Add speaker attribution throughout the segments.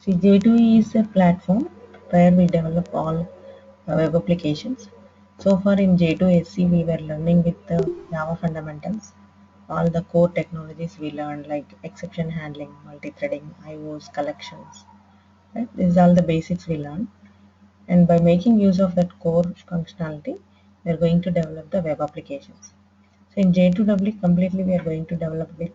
Speaker 1: See, J2E is a platform where we develop all web applications. So far in J2SC, we were learning with the Java fundamentals, all the core technologies we learned like exception handling, multi-threading, IOs, collections. Right? These are all the basics we learned. And by making use of that core functionality, we are going to develop the web applications. So in J2W completely we are going to develop with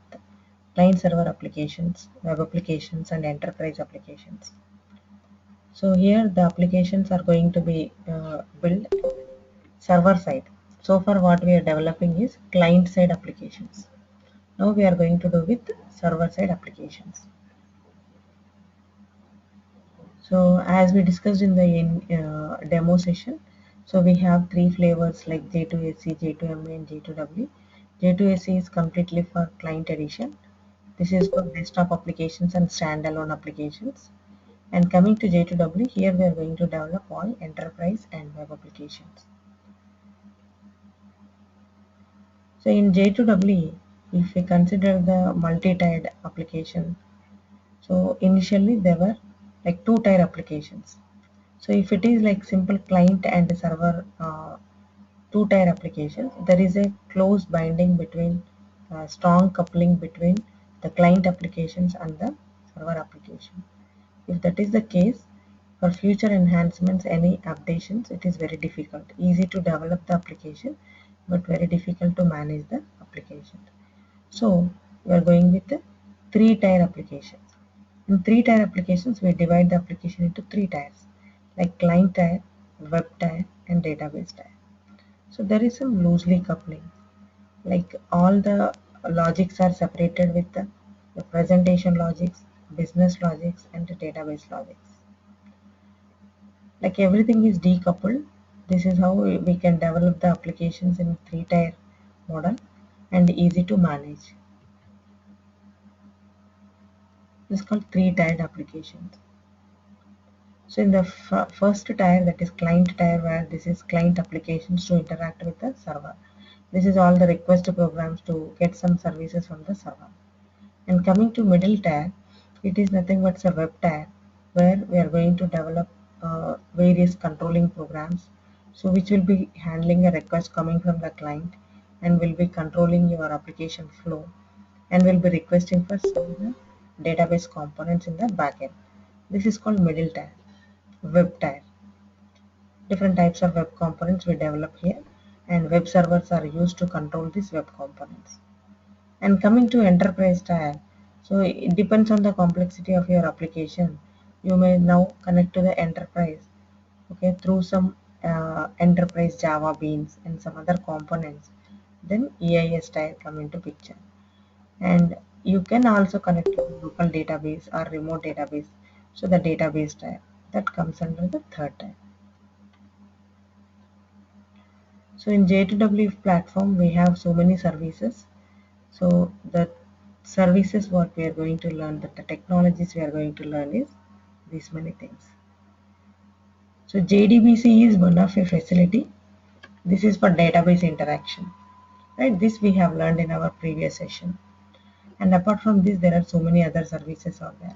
Speaker 1: client server applications, web applications and enterprise applications. So here the applications are going to be built server side. So far what we are developing is client side applications. Now we are going to do with server side applications. So as we discussed in the demo session, so we have three flavors like J2SC, J2ME and J2W. J2SC is completely for client edition. This is for desktop applications and standalone applications. And coming to J2W, here we are going to develop all enterprise and web applications. So in J2W, if we consider the multi-tiered application, so initially there were like two-tier applications. So if it is like simple client and server two-tier applications, there is a close binding between strong coupling between the client applications and the server application. If that is the case, for future enhancements, any updations, it is very difficult. Easy to develop the application, but very difficult to manage the application. So we are going with the three-tier applications. In three-tier applications, we divide the application into three tiers, like client tier, web tier, and database tier. So there is some loosely coupling, like all the logics are separated with the presentation logics, business logics, and the database logics. Like everything is decoupled. This is how we can develop the applications in three-tier model and easy to manage. This is called three-tiered applications. So in the first tier, that is client tier, where this is client applications to interact with the server. This is all the request programs to get some services from the server. And coming to middle tier, it is nothing but a web tier where we are going to develop various controlling programs. So which will be handling a request coming from the client and will be controlling your application flow and will be requesting for some database components in the backend. This is called middle tier, web tier. Different types of web components we develop here, and web servers are used to control these web components. And coming to enterprise tier, so it depends on the complexity of your application. You may now connect to the enterprise, okay, through some enterprise Java beans and some other components. Then EIS tier come into picture, and you can also connect to local database or remote database. So the database tier that comes under the third tier. So in J2W platform, we have so many services. So the services what we are going to learn, the technologies we are going to learn is these many things. So JDBC is one of a facility. This is for database interaction. Right? This we have learned in our previous session. And apart from this, there are so many other services out there.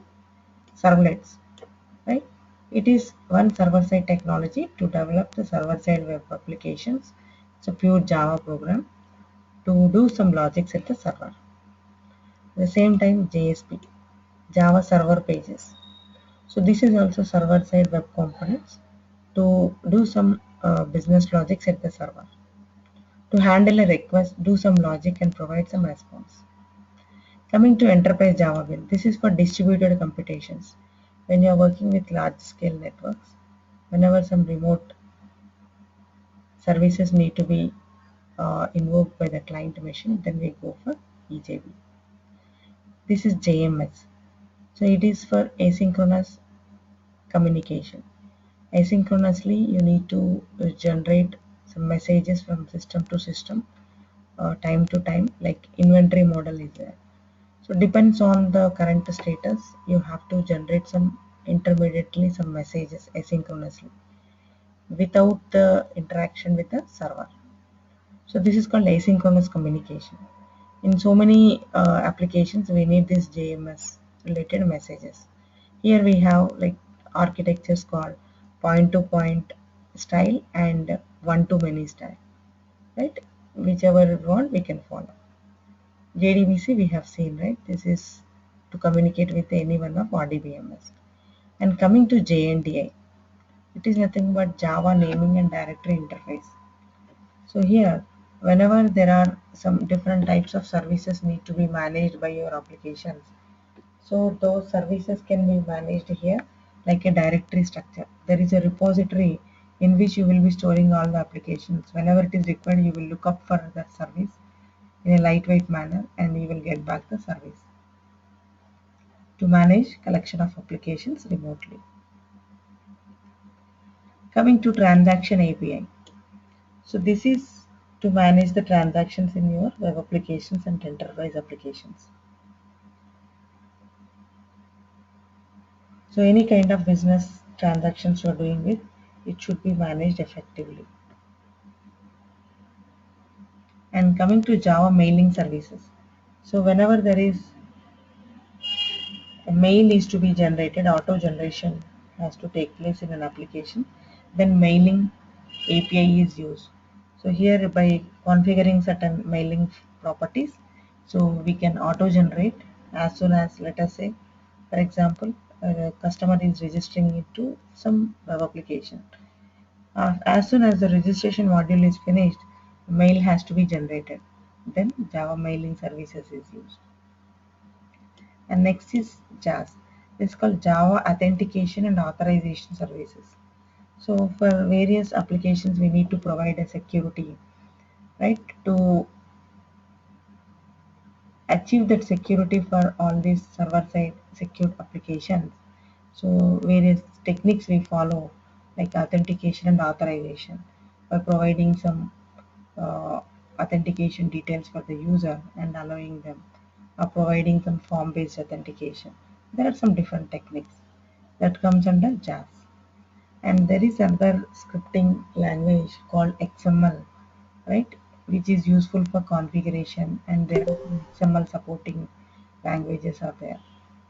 Speaker 1: Servlets, right? It is one server-side technology to develop the server-side web applications. It's a pure Java program to do some logics at the server. At the same time, JSP, Java Server Pages. So this is also server-side web components to do some business logics at the server. To handle a request, do some logic and provide some response. Coming to enterprise Java build, this is for distributed computations. When you are working with large-scale networks, whenever some remote services need to be invoked by the client machine, then we go for EJB. This is JMS. So it is for asynchronous communication. Asynchronously, you need to generate some messages from system to system, time to time, like inventory model is there. So depends on the current status, you have to generate some intermediately some messages asynchronously without the interaction with the server. So this is called asynchronous communication. In so many applications, we need this JMS related messages. Here we have like architectures called point to point style and one to many style, right? Whichever we want we can follow. JDBC we have seen, right? This is to communicate with any one of RDBMS. And coming to JNDI, it is nothing but Java naming and directory interface. So here, whenever there are some different types of services need to be managed by your applications, so those services can be managed here like a directory structure. There is a repository in which you will be storing all the applications. Whenever it is required, you will look up for that service in a lightweight manner and you will get back the service to manage collection of applications remotely. Coming to transaction API. So this is to manage the transactions in your web applications and enterprise applications. So any kind of business transactions you are doing with, it should be managed effectively. And coming to Java mailing services. So whenever there is a mail is to be generated, auto generation has to take place in an application, then mailing API is used. So here by configuring certain mailing properties, so we can auto generate as soon as, let us say, for example, a customer is registering into some web application. As soon as the registration module is finished, mail has to be generated. Then Java mailing services is used. And next is JAS. This is called Java Authentication and Authorization Services. So for various applications, we need to provide a security, right? To achieve that security for all these server-side secured applications. So various techniques we follow, like authentication and authorization, by providing some uh, authentication details for the user and allowing them, or providing some form-based authentication. There are some different techniques that comes under JAS. And there is another scripting language called XML, right, which is useful for configuration, and there are XML supporting languages are there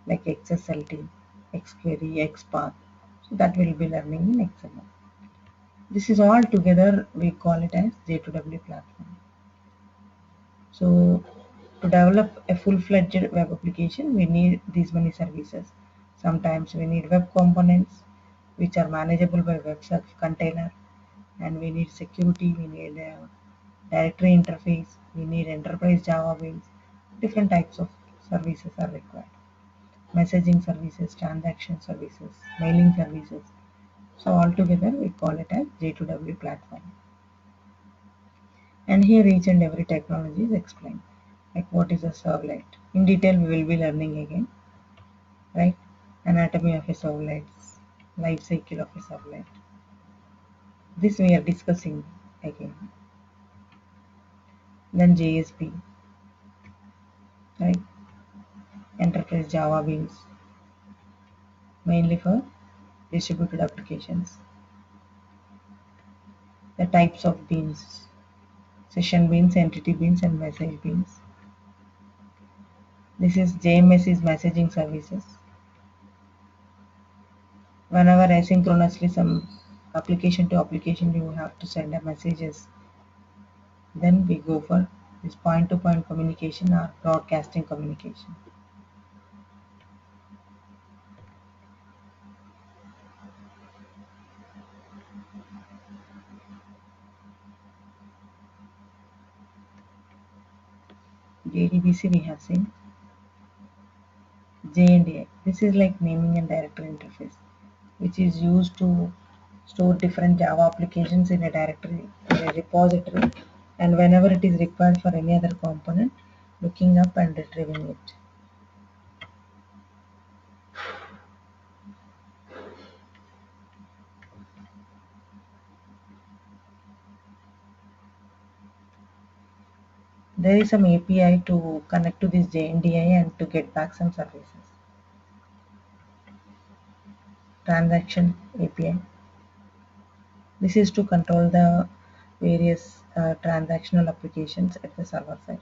Speaker 1: like XSLT, XQuery, XPath. So that we'll be learning in XML. This is all together we call it as J2W platform. So to develop a full-fledged web application, we need these many services. Sometimes we need web components which are manageable by web container, and we need security, we need a directory interface, we need enterprise Java beans. Different types of services are required. Messaging services, transaction services, mailing services. So altogether we call it as J2W platform. And here each and every technology is explained. Like what is a servlet? In detail we will be learning again, right? Anatomy of a servlet, life cycle of a servlet. This we are discussing again. Then JSP, right? Enterprise Java beans, mainly for distributed applications. The types of beans, session beans, entity beans, and message beans. This is JMS is messaging services. Whenever asynchronously some application to application you have to send a messages, then we go for this point to point communication or broadcasting communication. JDBC we have seen. JNDI, this is like naming and directory interface, which is used to store different Java applications in a directory, in a repository, and whenever it is required for any other component, looking up and retrieving it. There is some API to connect to this JNDI and to get back some services. Transaction API. This is to control the various transactional applications at the server side.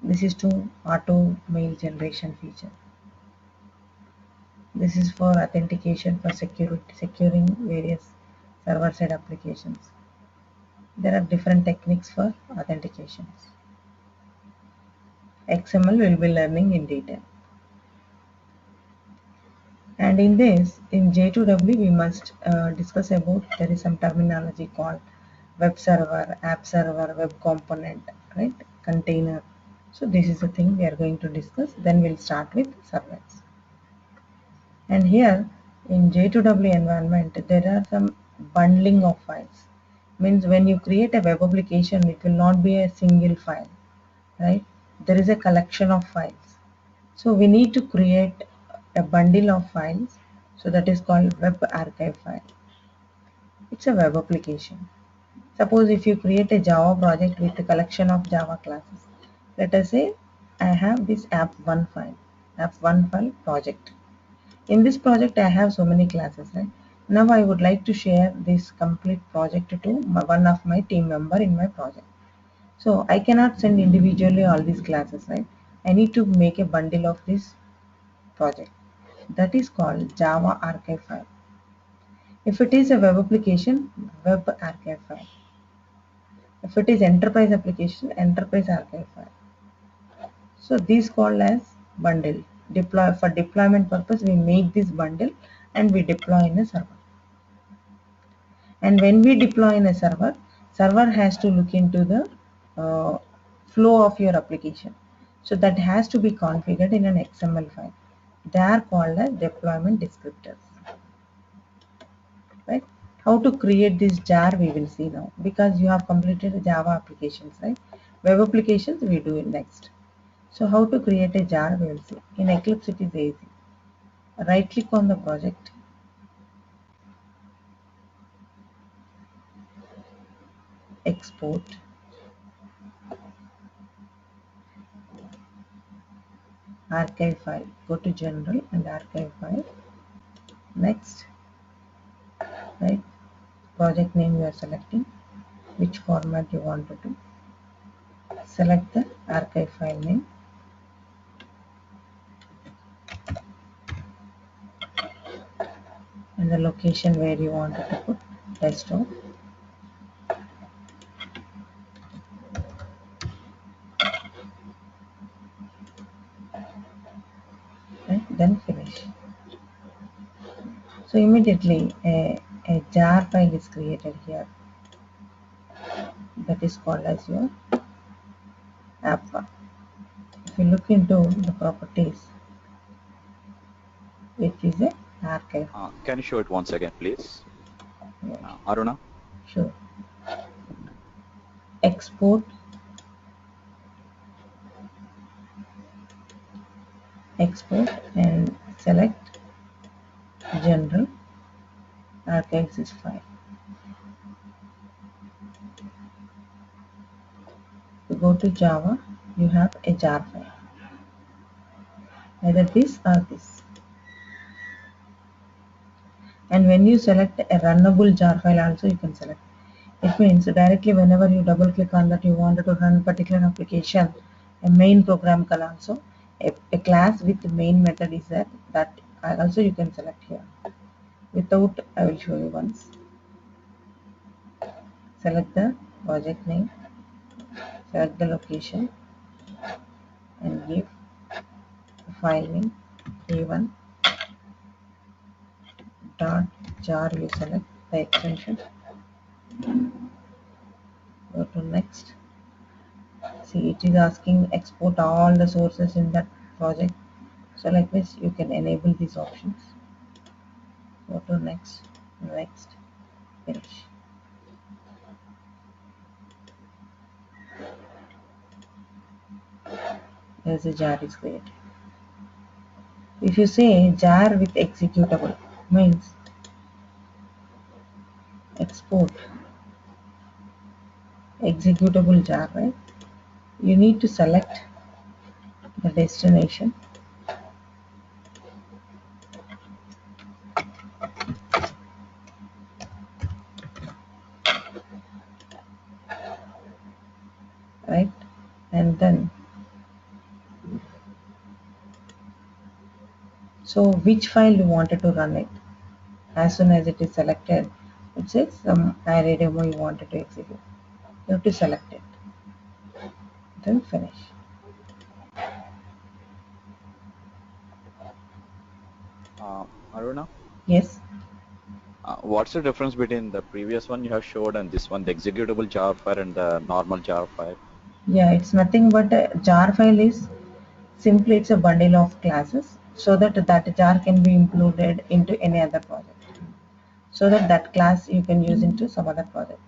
Speaker 1: This is to auto mail generation feature. This is for authentication for securing various server-side applications. There are different techniques for authentications. XML we'll be learning in detail. And in this, in J2W, we must discuss about, there is some terminology called web server, app server, web component, right? Container. So this is the thing we are going to discuss. Then we'll start with servlets. And here in J2W environment, there are some bundling of files. Means when you create a web application, it will not be a single file, right? There is a collection of files. So we need to create a bundle of files. So that is called web archive file. It's a web application. Suppose if you create a Java project with a collection of Java classes. Let us say I have this app1 file, app1 file project. In this project I have so many classes, right? Now I would like to share this complete project to one of my team member in my project. So I cannot send individually all these classes, right? I need to make a bundle of this project. That is called Java archive file. If it is a web application, web archive file. If it is enterprise application, enterprise archive file. So these called as bundle. For deployment purpose, we make this bundle and we deploy in a server. And when we deploy in a server has to look into the flow of your application. So that has to be configured in an XML file. They are called as deployment descriptors. Right? How to create this jar we will see now, because you have completed Java applications, right? Web applications we do it next. So how to create a jar we will see. In Eclipse it is easy. Right click on the project, export, archive file. Go to general and archive file. Next, right? Project name you are selecting, which format you want to do. Select the archive file name. And the location where you wanted to put desktop. Right? Then finish. So immediately a jar file is created here. That is called as your app file. If you look into the properties, it is a archive.
Speaker 2: Can you show it once again, please?
Speaker 1: Yeah.
Speaker 2: Aruna?
Speaker 1: Sure. Export, and select general archives this file. To go to Java, you have a jar file. Either this or this. And when you select a runnable jar file also you can select. It means directly whenever you double click on that you wanted to run particular application, a main program can also, a class with the main method is there, that also you can select here. Without, I will show you once. Select the project name, select the location and give the file name a1 dot jar. You select the extension, go to next. See, it is asking export all the sources in that project. So like this you can enable these options. Go to next, finish. There's a jar is created. If you say jar with executable, means export executable jar, right? You need to select the destination, right? And then So which file you wanted to run it? As soon as it is selected, it says some array demo you wanted to execute. You have to select it, then finish.
Speaker 2: Aruna,
Speaker 1: Yes.
Speaker 2: what's the difference between the previous one you have showed and this one, the executable jar file and the normal jar file?
Speaker 1: Yeah, it's nothing but a jar file is simply it's a bundle of classes so that that jar can be included into any other project. So that that class you can use into some other project.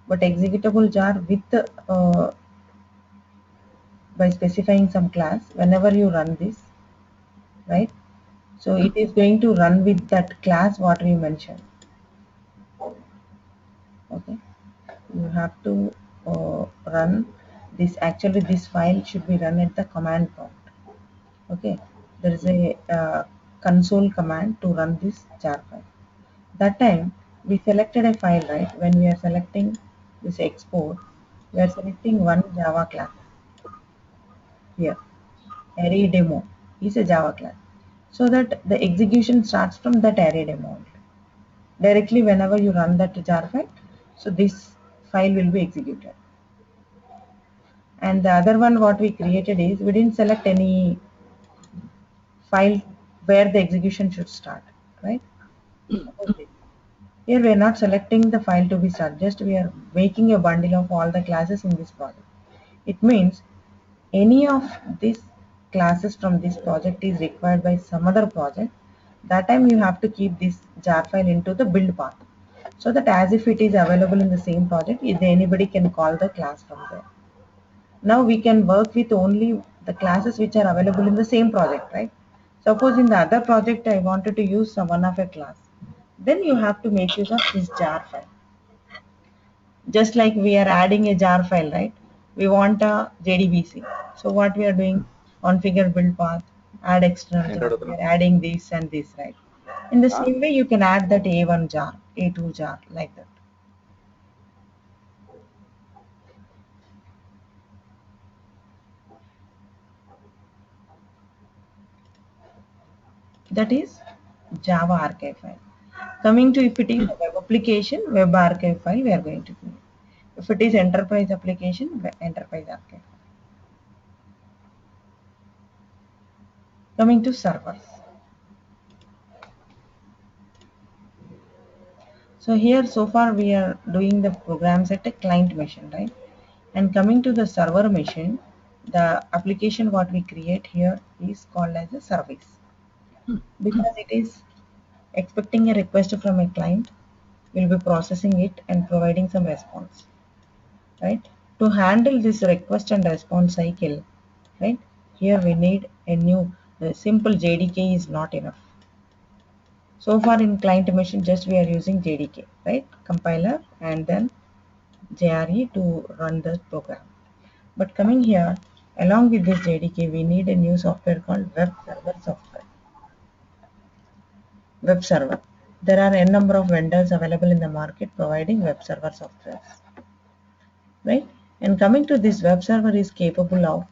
Speaker 1: But executable jar with by specifying some class, whenever you run this, right? So it is going to run with that class what we mentioned. Okay, you have to run this. Actually, this file should be run at the command prompt. Okay, there is a console command to run this jar file. That time we selected a file, right? When we are selecting this export, we are selecting one Java class here. Array demo is a Java class, so that the execution starts from that array demo only. Directly whenever you run that jar file, so this file will be executed. And the other one what we created is we didn't select any file where the execution should start, right? Suppose this. Here we are not selecting the file to be started, just we are making a bundle of all the classes in this project. It means any of these classes from this project is required by some other project, that time you have to keep this jar file into the build path, so that as if it is available in the same project, anybody can call the class from there. Now we can work with only the classes which are available in the same project, right? Suppose in the other project I wanted to use some one of a class, then you have to make use of this jar file. Just like we are adding a jar file, right? We want a JDBC. So what we are doing, configure build path, add external jar. We are adding this and this, right? In the same way, you can add that A1 jar, A2 jar, like that. That is Java archive file. Coming to if it is a web application, web archive file, we are going to do. If it is enterprise application, enterprise archive. Coming to servers. So here so far we are doing the programs at a client machine, right? And coming to the server machine, the application what we create here is called as a service, because it is expecting a request from a client, will be processing it and providing some response, right? To handle this request and response cycle, right? Here we need a new simple JDK is not enough. So far in client machine just we are using JDK, right? Compiler and then JRE to run the program. But coming here, along with this JDK, we need a new software called web server software. Web server. There are a number of vendors available in the market providing web server software, right? And coming to this web server is capable of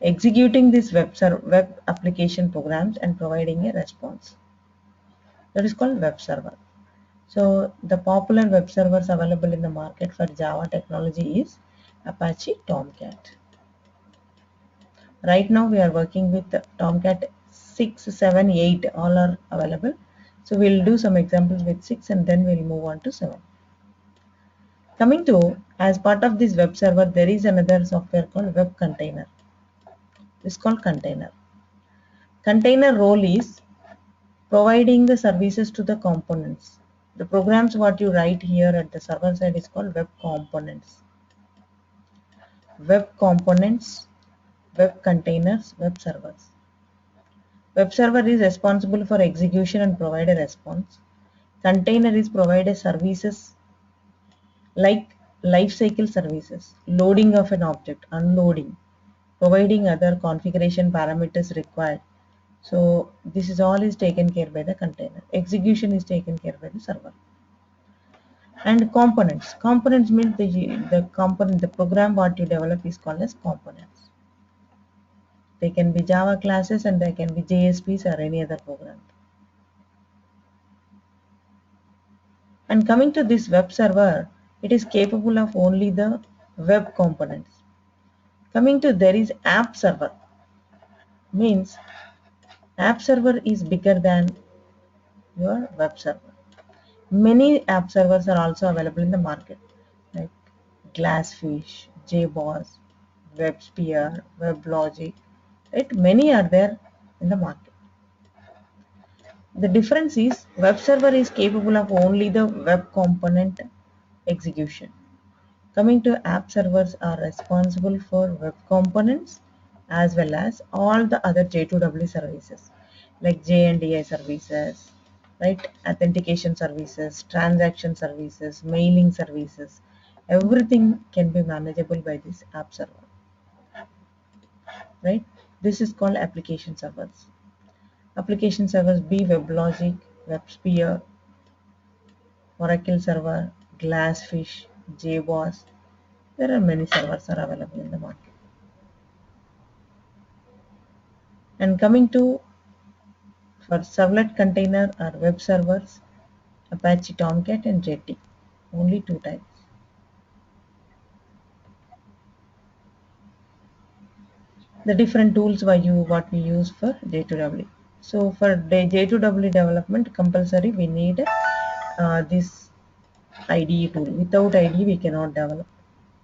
Speaker 1: executing this web application programs and providing a response. That is called web server. So the popular web servers available in the market for Java technology is Apache Tomcat. Right now we are working with Tomcat 6, 7, 8, all are available. So we'll do some examples with 6 and then we'll move on to 7. Coming to, as part of this web server, there is another software called web container. It's called container. Container role is providing the services to the components. The programs what you write here at the server side is called web components. Web components, web containers, web servers. Web server is responsible for execution and provide a response. Container is provide services like lifecycle services, loading of an object, unloading, providing other configuration parameters required. So this is all is taken care by the container. Execution is taken care by the server. And components. Components means the component, the program what you develop is called as components. They can be Java classes and they can be JSPs or any other program. And coming to this web server, it is capable of only the web components. Coming to there is app server, means app server is bigger than your web server. Many app servers are also available in the market, like Glassfish, JBoss, WebSphere, WebLogic. Right? Many are there in the market. The difference is web server is capable of only the web component execution. Coming to app servers are responsible for web components as well as all the other J2W services like JNDI services, right? Authentication services, transaction services, mailing services. Everything can be manageable by this app server, right? This is called application servers. Application servers be WebLogic, WebSphere, Oracle server, Glassfish, JBoss. There are many servers are available in the market. And coming to for servlet container or web servers, Apache Tomcat and Jetty. Only two types. The different tools what we use for J2W. So for J2W development compulsory we need this IDE tool. Without IDE we cannot develop.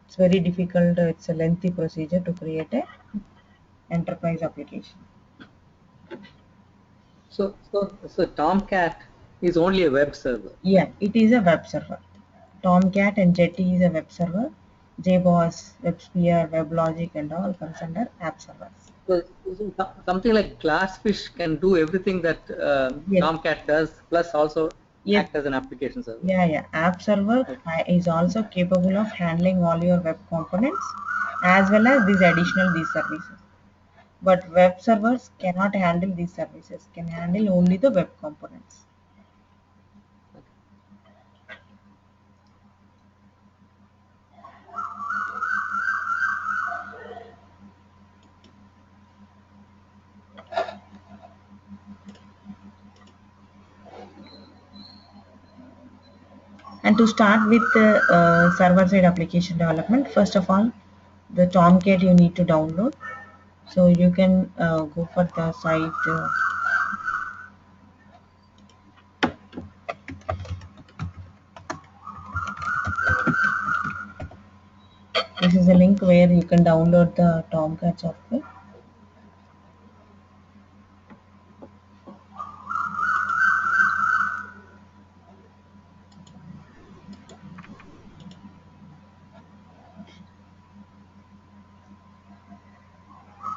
Speaker 1: It's very difficult. It's a lengthy procedure to create a enterprise application.
Speaker 3: So Tomcat is only a web server.
Speaker 1: Yeah, it is a web server. Tomcat and Jetty is a web server. JBoss, WebSphere, WebLogic and all comes under app servers.
Speaker 3: So something like Glassfish can do everything that
Speaker 1: Yes.
Speaker 3: Tomcat does, plus also
Speaker 1: Yes.
Speaker 3: act as an application server.
Speaker 1: Yeah. App server is also capable of handling all your web components as well as these services. But web servers cannot handle these services, can handle only the web components. And to start with the server-side application development, first of all, the Tomcat you need to download. So you can go for the site. This is a link where you can download the Tomcat software.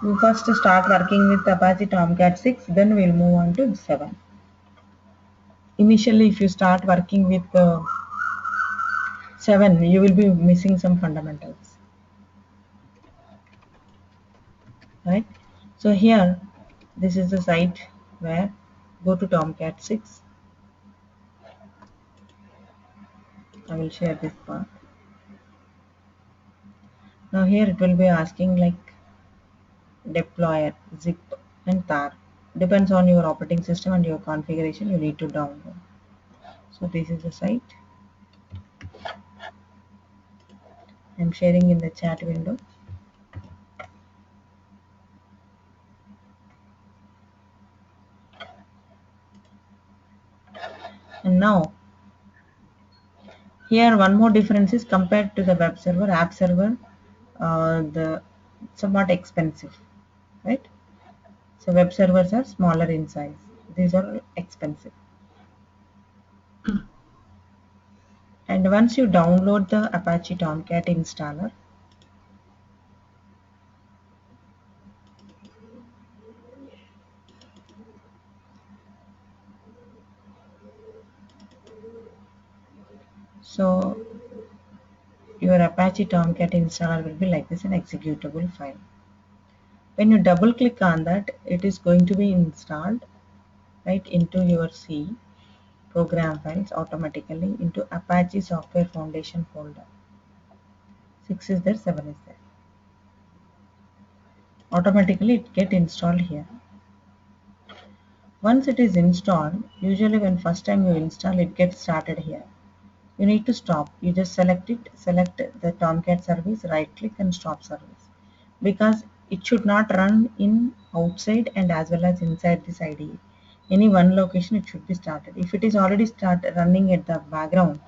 Speaker 1: We first start working with Apache Tomcat 6, then we'll move on to 7. Initially, if you start working with 7, you will be missing some fundamentals. Right? So here, this is the site where go to Tomcat 6. I will share this part. Now here it will be asking like deployer, zip and tar. Depends on your operating system and your configuration you need to download. So this is the site. I'm sharing in the chat window. And now here one more difference is compared to the web server, app server, the somewhat expensive, right? So web servers are smaller in size. These are expensive. And once you download the Apache Tomcat installer, so your Apache Tomcat installer will be like this, an executable file. When you double click on that, it is going to be installed right into your C program files automatically into Apache Software Foundation folder. 6 is there, 7 is there. automatically it get installed here. Once it is installed, usually when first time you install, it gets started here. You need to stop. You just select it, select the Tomcat service, right click and stop service. Because it should not run in outside and as well as inside this IDE. Any one location it should be started. If it is already running at the background,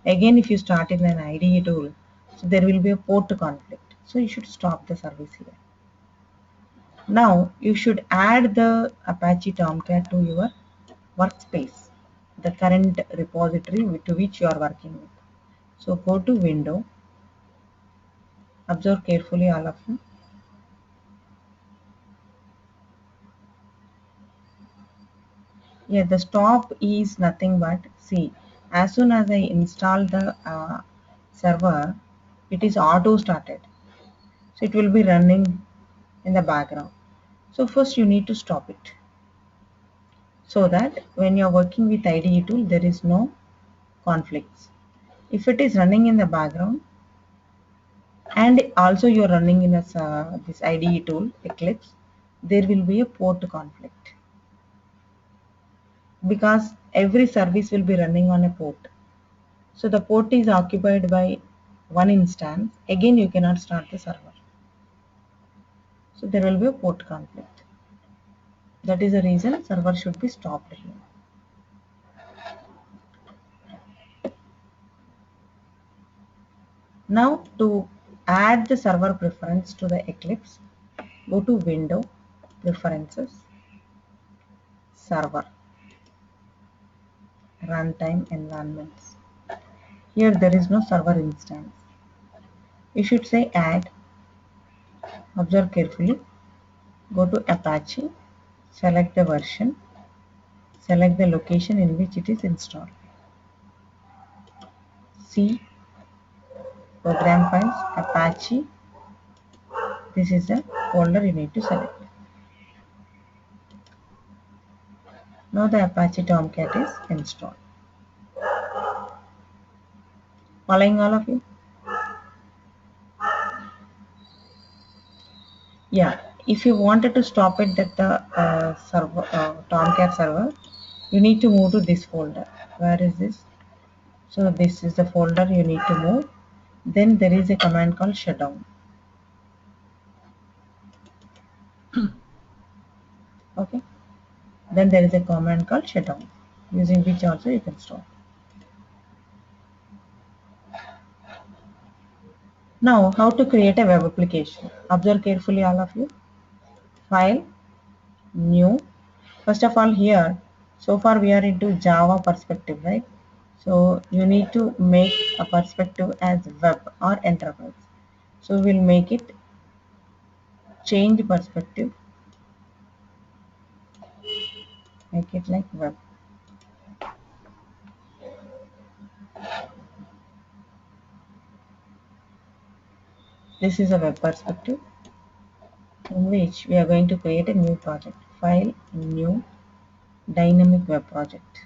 Speaker 1: again if you start in an IDE tool, so there will be a port conflict. So you should stop the service here. Now you should add the Apache Tomcat to your workspace, the current repository to which you are working with. So go to Window, observe carefully all of you. Yeah, the stop is nothing but, see, as soon as I install the server, it is auto started. So it will be running in the background. So first you need to stop it, so that when you are working with IDE tool, there is no conflicts. If it is running in the background and also you are running in a, this IDE tool, Eclipse, there will be a port conflict, because every service will be running on a port. So the port is occupied by one instance, again you cannot start the server. So there will be a port conflict. That is the reason server should be stopped here. Now to add the server preference to the Eclipse, go to Window, Preferences, Server, Runtime Environments. Here there is no server instance. You should say Add, observe carefully, go to Apache, select the version, select the location in which it is installed. C, Program Files, Apache, this is the folder you need to select. Now the Apache Tomcat is installed. Following all of you? Yeah, if you wanted to stop it at the Tomcat server, you need to move to this folder. Where is this? So this is the folder you need to move. Then there is a command called shutdown. Okay. Then there is a command called shutdown, using which also you can stop. Now, how to create a web application? Observe carefully, all of you. File, New. First of all, here, so far we are into Java perspective, right? So you need to make a perspective as web or enterprise. So we'll make it change perspective, make it like web. This is a web perspective in which we are going to create a new project. File, New, Dynamic Web Project.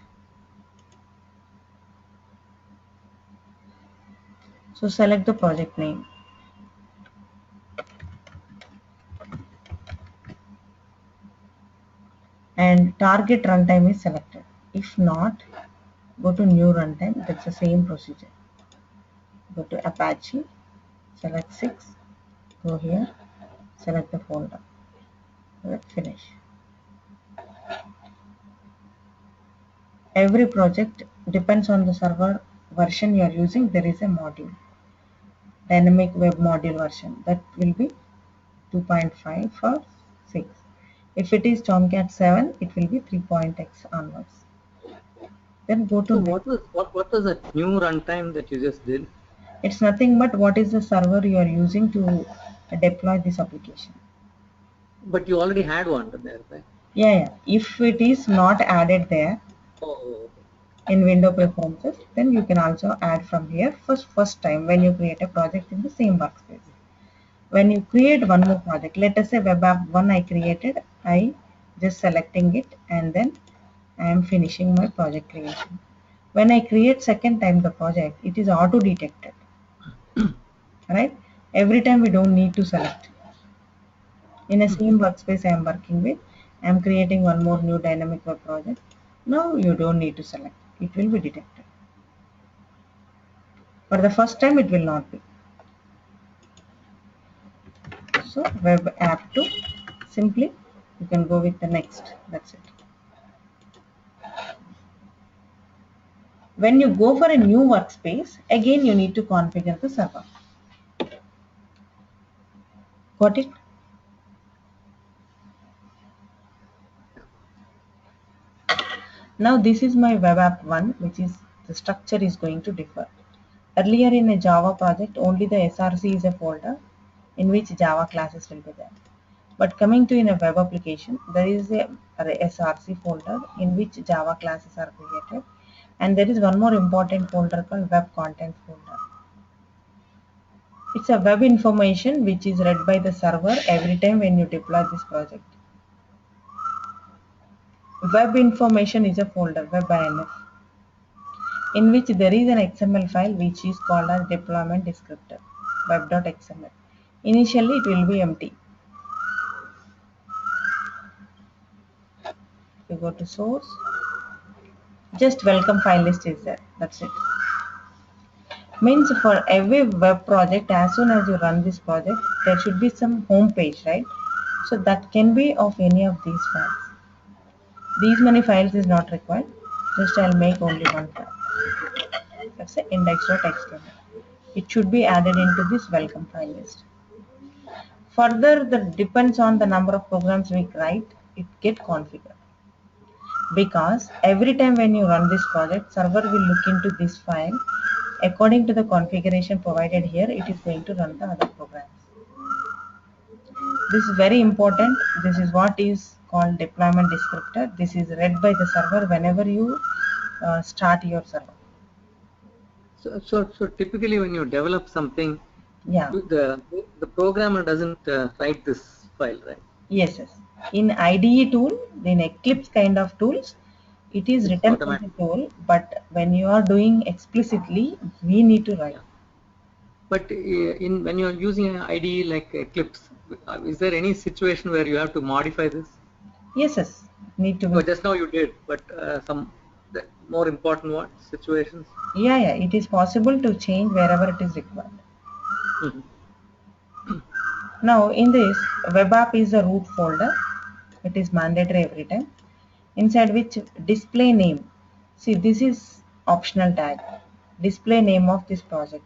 Speaker 1: So select the project name. And target runtime is selected. If not, go to new runtime. That's the same procedure. Go to Apache, select 6, go here, select the folder, select finish. Every project depends on the server version you are using. There is a module, dynamic web module version, that will be 2.5 for 6. If it is Tomcat 7, it will be 3.x onwards. Then go to.
Speaker 3: So what was that new runtime that you just did?
Speaker 1: It's nothing but what is the server you are using to deploy this application.
Speaker 3: But you already had one there, right?
Speaker 1: Yeah. If it is not added there in window preferences, then you can also add from here first time when you create a project in the same workspace. When you create one more project, let us say web app 1 I created, I just selecting it and then I am finishing my project creation. When I create second time the project, it is auto detected. Right? Every time we don't need to select. In a same workspace I am working with, I am creating one more new dynamic web project. Now you don't need to select. It will be detected. For the first time it will not be. So web app 2, simply you can go with the next. That's it. When you go for a new workspace, again you need to configure the server. Got it? Now this is my web app 1, which is the structure is going to differ. Earlier in a Java project, only the SRC is a folder in which Java classes will be there. But coming to in a web application, there is a SRC folder in which Java classes are created, and there is one more important folder called web content folder. It's a web information which is read by the server every time when you deploy this project. Web information is a folder, web-inf, in which there is an XML file which is called as deployment descriptor, web.xml. Initially it will be empty. You go to source, just welcome file list is there, that's it. Means for every web project, as soon as you run this project, there should be some home page, right? So that can be of any of these files. These many files is not required, just I'll make only one file. That's the index.html. It should be added into this welcome file list. Further, that depends on the number of programs we write, it get configured. Because every time when you run this project, server will look into this file. According to the configuration provided here, it is going to run the other programs. This is very important. This is what is called deployment descriptor. This is read by the server whenever you start your server.
Speaker 3: So typically when you develop something,
Speaker 1: Yeah.
Speaker 3: the programmer doesn't write this file, right?
Speaker 1: Yes, yes. In IDE tool, in Eclipse kind of tools, it is written as a tool, but when you are doing explicitly, we need to write.
Speaker 3: Yeah. But when you're using an IDE like Eclipse, is there any situation where you have to modify this?
Speaker 1: Yes, yes. Need to be.
Speaker 3: Well, just now you did, but some more important situations?
Speaker 1: Yeah, yeah. It is possible to change wherever it is required. Now, in this, web app is a root folder. It is mandatory every time. Inside which display name. See, this is optional tag. Display name of this project.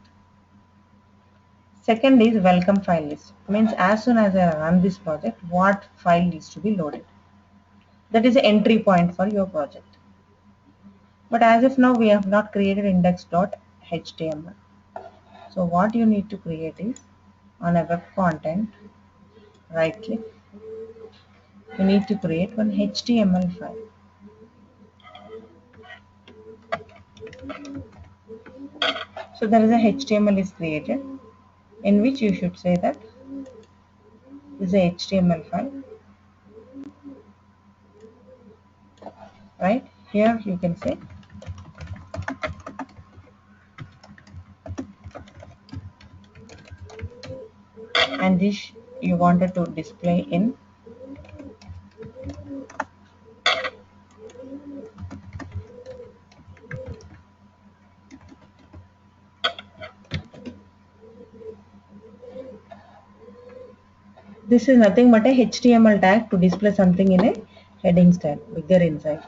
Speaker 1: Second is welcome file list. Means as soon as I run this project, what file needs to be loaded. That is the entry point for your project. But as of now, we have not created index.html. So what you need to create is on a web content, right click. You need to create one HTML file. So there is a HTML is created in which you should say that this is a HTML file. Right here you can say and this you wanted to display in this is nothing but a HTML tag to display something in a heading style bigger inside.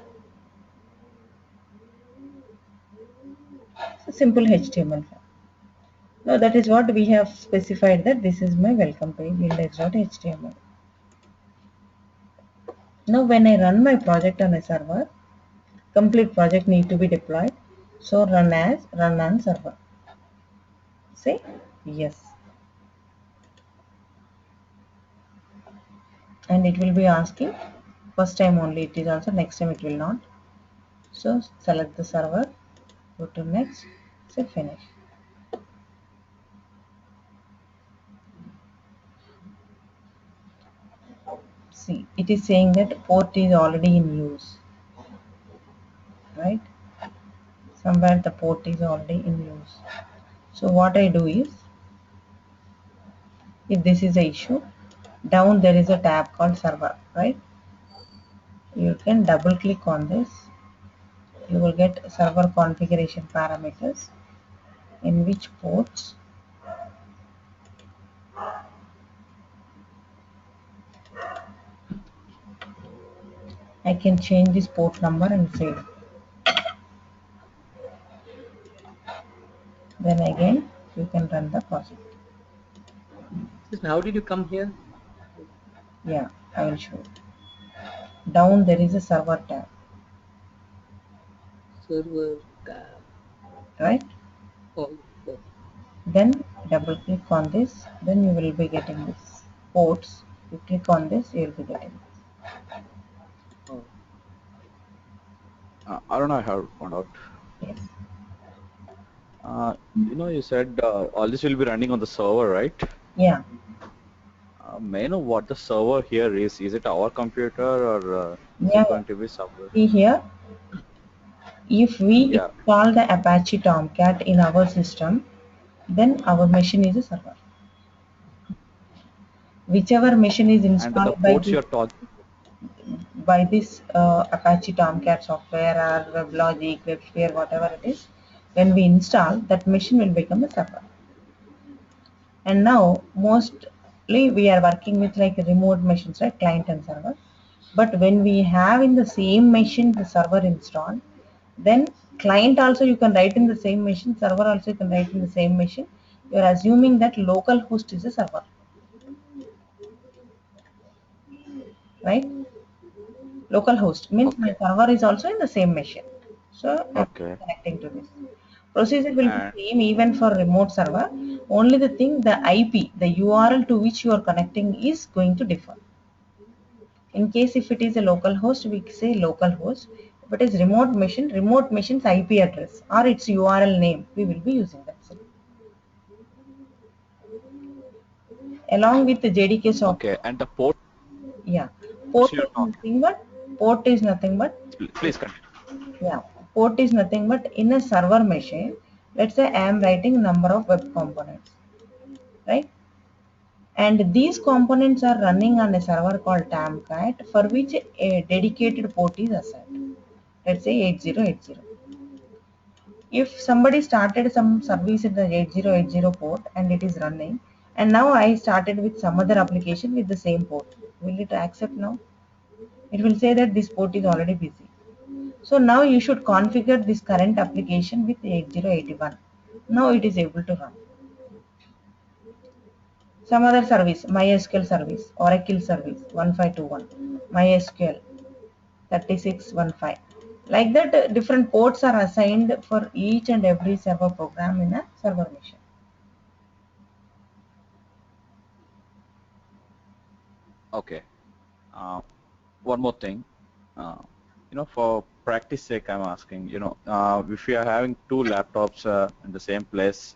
Speaker 1: So simple HTML file. Now that is what we have specified that this is my welcome page index.html. Now when I run my project on a server, complete project need to be deployed. So run on server. Say yes. And it will be asking first time only it is also, next time it will not. So select the server, go to next, say finish. See, it is saying that port is already in use, right? Somewhere the port is already in use. So what I do is, if this is the issue, Down there is a tab called server, right? You can double click on this. You will get server configuration parameters, in which ports I can change this port number and save. Then again you can run the project.
Speaker 3: How did you come here?
Speaker 1: Yeah, I will show you. Down there is a server tab,
Speaker 3: Server tab.
Speaker 1: right?
Speaker 3: Oh, yes.
Speaker 1: Then double click on this, then you will be getting this ports. You click on this, you will be getting this.
Speaker 3: Oh.
Speaker 2: I don't know how to found out.
Speaker 1: Yes.
Speaker 2: You said all this will be running on the server, right?
Speaker 1: Yeah.
Speaker 2: May I know what the server here is? Is it our computer or is
Speaker 1: Yeah.
Speaker 2: it going to be somewhere?
Speaker 1: See here, if we
Speaker 2: Yeah.
Speaker 1: install the Apache Tomcat in our system, then our machine is a server. Whichever machine is
Speaker 2: And the
Speaker 1: installed
Speaker 2: ports you're talking.
Speaker 1: by this Apache Tomcat software or WebLogic, WebSphere, whatever it is, when we install, that machine will become a server. And now mostly we are working with like remote machines, right? Client and server. But when we have in the same machine the server installed, then client also you can write in the same machine, server also you can write in the same machine. You are assuming that local host is a server, right? Local host means my
Speaker 2: Okay.
Speaker 1: server is also in the same machine. So I'm
Speaker 2: Okay.
Speaker 1: connecting to this. Procedure will be
Speaker 2: And
Speaker 1: same even for remote server. Only the thing, the IP, the URL to which you are connecting is going to differ. In case if it is a local host, we say local host. If it is remote machine's IP address or its URL name, we will be using that. Along with the JDK
Speaker 2: okay.
Speaker 1: software,
Speaker 2: And the ports
Speaker 1: yeah, port
Speaker 2: you're
Speaker 1: is
Speaker 2: talking.
Speaker 1: nothing but port is nothing but
Speaker 2: Please continue.
Speaker 1: yeah, port is nothing but in a server machine. Let's say I am writing number of web components, right? And these components are running on a server called Tomcat for which a dedicated port is assigned. Let's say 8080. If somebody started some service in the 8080 port and it is running, and now I started with some other application with the same port, will it accept now? It will say that this port is already busy. So now you should configure this current application with 8081. Now it is able to run. Some other service, MySQL service, Oracle service 1521, MySQL 3615. Like that, different ports are assigned for each and every server program in a server machine.
Speaker 2: Okay. One more thing. Uh, for practice sake, I'm asking, if you are having two laptops in the same place,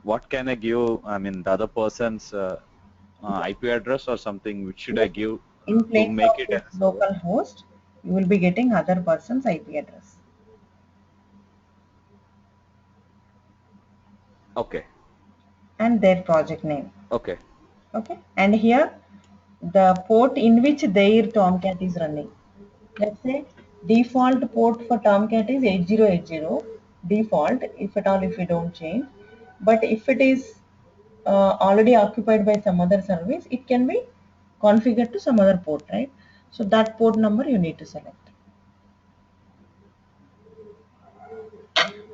Speaker 2: what can I give? I mean, the other person's IP address or something, which should I
Speaker 1: Yes.
Speaker 2: give
Speaker 1: In
Speaker 2: to
Speaker 1: place
Speaker 2: make
Speaker 1: of
Speaker 2: it
Speaker 1: this
Speaker 2: as a server?
Speaker 1: local host, you will be getting other person's IP address.
Speaker 2: Okay.
Speaker 1: And their project name.
Speaker 2: Okay.
Speaker 1: Okay. And here the port in which their Tomcat is running. Let's say default port for Tomcat is 8080 default, if at all, if you don't change. But if it is already occupied by some other service, it can be configured to some other port, right? So that port number you need to select.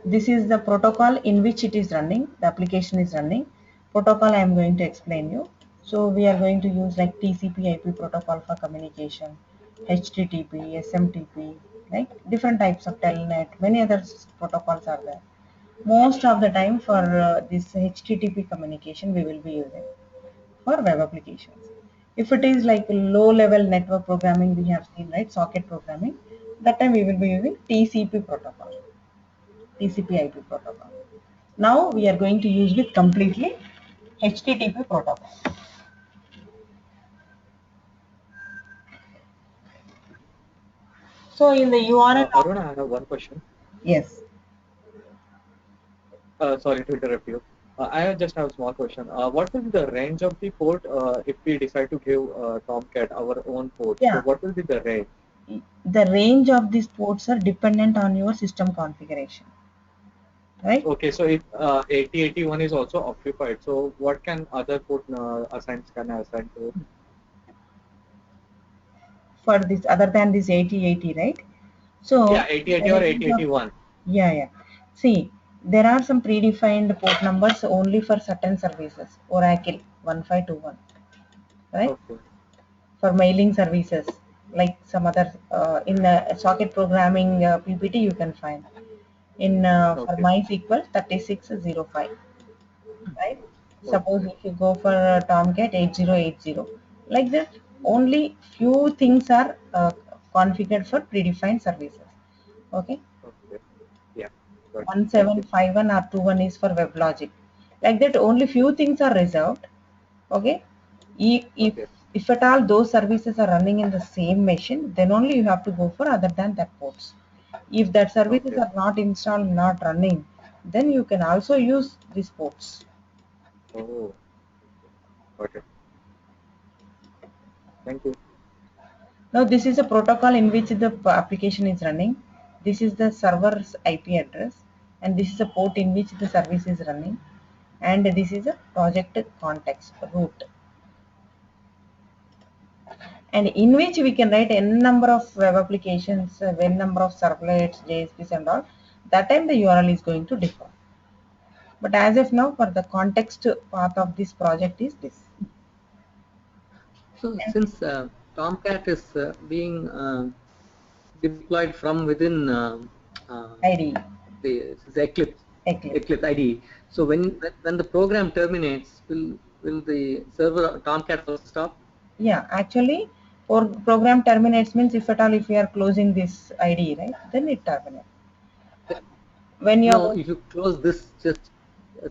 Speaker 1: This is the protocol in which it is running, the application is running. Protocol I am going to explain you. So we are going to use like TCP IP protocol for communication, HTTP, SMTP, like different types of telnet, many other protocols are there. Most of the time for this HTTP communication we will be using for web applications. If it is like low level network programming, we have seen, right, socket programming, that time we will be using TCP protocol, TCP/IP protocol. Now we are going to use with completely HTTP protocol. So in the URL of,
Speaker 3: Aruna, I have one question.
Speaker 1: yes,
Speaker 3: Sorry to interrupt you.
Speaker 4: I just have a small question. What will be the range of the port if we decide to give Tomcat our own port? So
Speaker 1: Yeah,
Speaker 4: what will be the range?
Speaker 1: the range of these ports are dependent on your system configuration, right?
Speaker 4: Okay, so if 8081 is also occupied, so what can other port can I assign to it?
Speaker 1: For this other than this 8080, right?
Speaker 4: Yeah,
Speaker 1: So
Speaker 4: 8080
Speaker 1: the
Speaker 4: or
Speaker 1: range of,
Speaker 4: 8081.
Speaker 1: yeah, yeah. See, there are some predefined port numbers only for certain services. Oracle 1521, right?
Speaker 4: Okay.
Speaker 1: For mailing services, like some other in socket programming PPT you can find. In for
Speaker 4: Okay.
Speaker 1: MySQL 3605, right? Suppose
Speaker 4: Okay.
Speaker 1: if you go for Tomcat 8080, like that, only few things are configured for predefined services. Okay,
Speaker 4: Okay. Yeah. Got it. Thank you.
Speaker 1: 1751 or 21 is for WebLogic. Like that, only few things are reserved. Okay, if
Speaker 4: Okay.
Speaker 1: if at all those services are running in the same machine, then only you have to go for other than that ports. If that services
Speaker 4: Okay.
Speaker 1: are not installed, not running, then you can also use these ports.
Speaker 4: Oh, got it. Thank you.
Speaker 1: Now this is a protocol in which the application is running. This is the server's IP address, and this is a port in which the service is running, and this is a project context root, and in which we can write n number of web applications, n number of servlets, JSPs and all. That time the URL is going to differ. But as of now, for the context path of this project is this.
Speaker 3: So
Speaker 1: And
Speaker 3: since Tomcat is being deployed from within
Speaker 1: IDE,
Speaker 3: the
Speaker 1: Eclipse.
Speaker 3: Eclipse IDE. So when the program terminates, will the server Tomcat also stop?
Speaker 1: Yeah, actually, for program terminates means if at all if we are closing this IDE, right, then it terminates. When
Speaker 3: No,
Speaker 1: you're
Speaker 3: if you close this just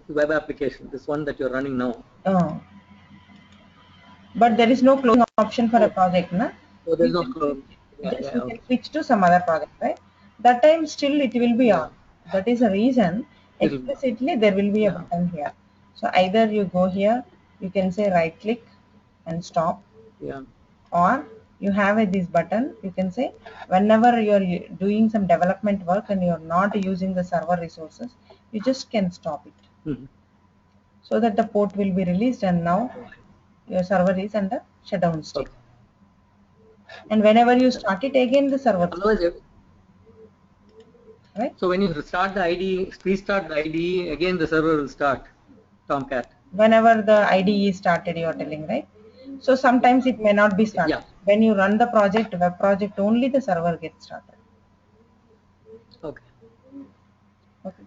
Speaker 3: web application, this one that you're running now.
Speaker 1: uh, but there is no closing option for a
Speaker 3: Oh,
Speaker 1: project, na?
Speaker 3: oh, there's
Speaker 1: You
Speaker 3: no
Speaker 1: can
Speaker 3: close.
Speaker 1: switch,
Speaker 3: Yeah,
Speaker 1: just
Speaker 3: yeah,
Speaker 1: you can
Speaker 3: okay.
Speaker 1: switch to some other project, right? That time still it will be
Speaker 3: Yeah,
Speaker 1: on. That is the reason
Speaker 3: it'll,
Speaker 1: explicitly there will be a
Speaker 3: yeah,
Speaker 1: button here. So either you go here, you can say right click and stop,
Speaker 3: yeah.
Speaker 1: or you have this button, you can say whenever you're doing some development work and you're not using the server resources, you just can stop it,
Speaker 3: Mhm.
Speaker 1: so that the port will be released and now
Speaker 3: Okay.
Speaker 1: your server is under shutdown state.
Speaker 3: Okay.
Speaker 1: And whenever you start it again, the server starts,
Speaker 3: Otherwise,
Speaker 1: right?
Speaker 3: so when you restart the ID, restart the ID, again the server will start Tomcat.
Speaker 1: Whenever the IDE is started, you are telling, right? So sometimes it may not be started.
Speaker 3: Yeah.
Speaker 1: When you run the project, web project, only the server gets started.
Speaker 3: Okay.
Speaker 1: Okay.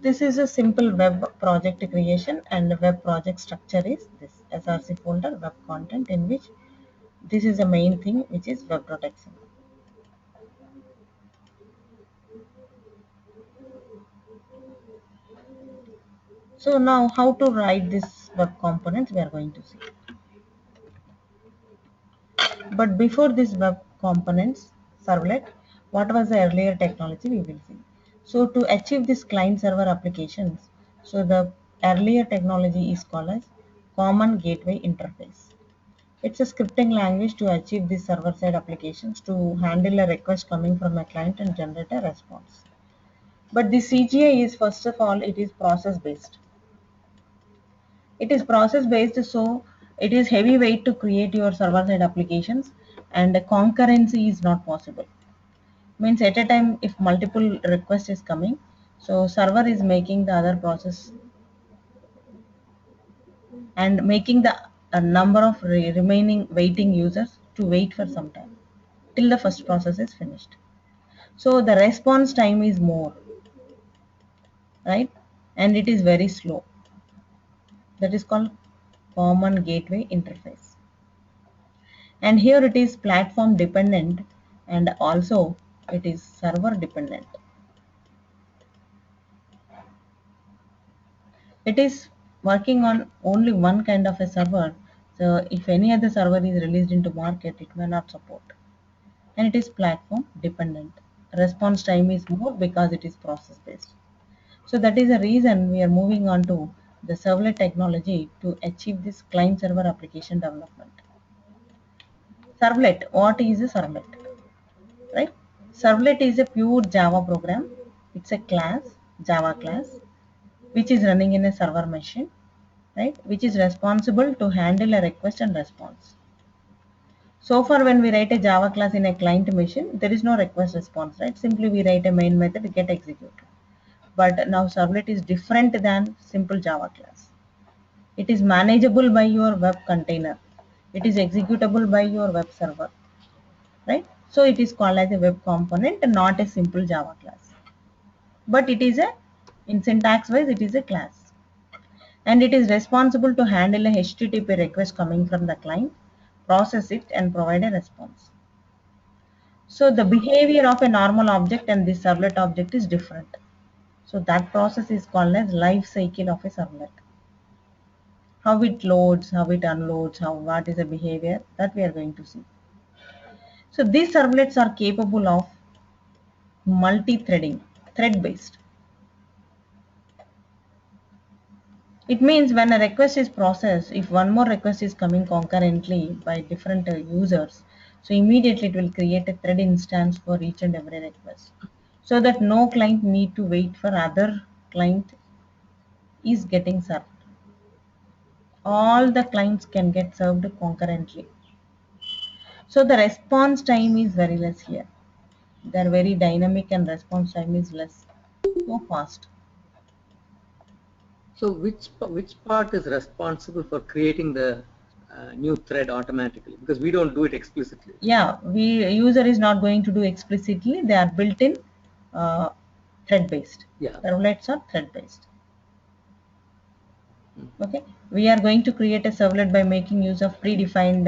Speaker 1: This is a simple web project creation, and the web project structure is this SRC folder, web content, in which this is the main thing, which is web.xml. So now how to write this web components we are going to see. But before this web components servlet, what was the earlier technology we will see. So to achieve this client server applications, so the earlier technology is called as common gateway interface. It's a scripting language to achieve these server side applications to handle a request coming from a client and generate a response. But the CGI is, first of all, it is process based. It is process based, so it is heavyweight to create your server side applications, and concurrency is not possible. Means at a time, if multiple requests is coming, so server is making the other process and making the a number of remaining waiting users to wait for some time till the first process is finished. So the response time is more, right? And it is very slow. That is called common gateway interface. And here it is platform dependent, and also it is server dependent. It is working on only one kind of a server. So if any other server is released into market, it may not support. And it is platform dependent. response time is more because it is process based. So that is the reason we are moving on to the servlet technology to achieve this client server application development. Servlet, what is a servlet? Right? Servlet is a pure Java program. It's a class, Java class, which is running in a server machine, right? Which is responsible to handle a request and response. So far, when we write a Java class in a client machine, there is no request response, right? Simply we write a main method, get executed. But now servlet is different than simple Java class. It is manageable by your web container. It is executable by your web server, right? So it is called as a web component and not a simple Java class. But it is in syntax wise, it is a class. And it is responsible to handle a HTTP request coming from the client, process it and provide a response. So the behavior of a normal object and this servlet object is different. So that process is called as life cycle of a servlet. How it loads, how it unloads, what is the behavior, that we are going to see. So these servlets are capable of multi-threading, thread-based. It means when a request is processed, if one more request is coming concurrently by different users, so immediately it will create a thread instance for each and every request, so that no client need to wait for other client is getting served. All the clients can get served concurrently. So the response time is very less here. They are very dynamic and response time is less. So fast.
Speaker 3: So which part is responsible for creating the new thread automatically? Because we don't do it explicitly.
Speaker 1: Yeah, user is not going to do explicitly. They are built in thread based.
Speaker 3: Yeah.
Speaker 1: Servlets are thread based. Okay, we are going to create a servlet by making use of predefined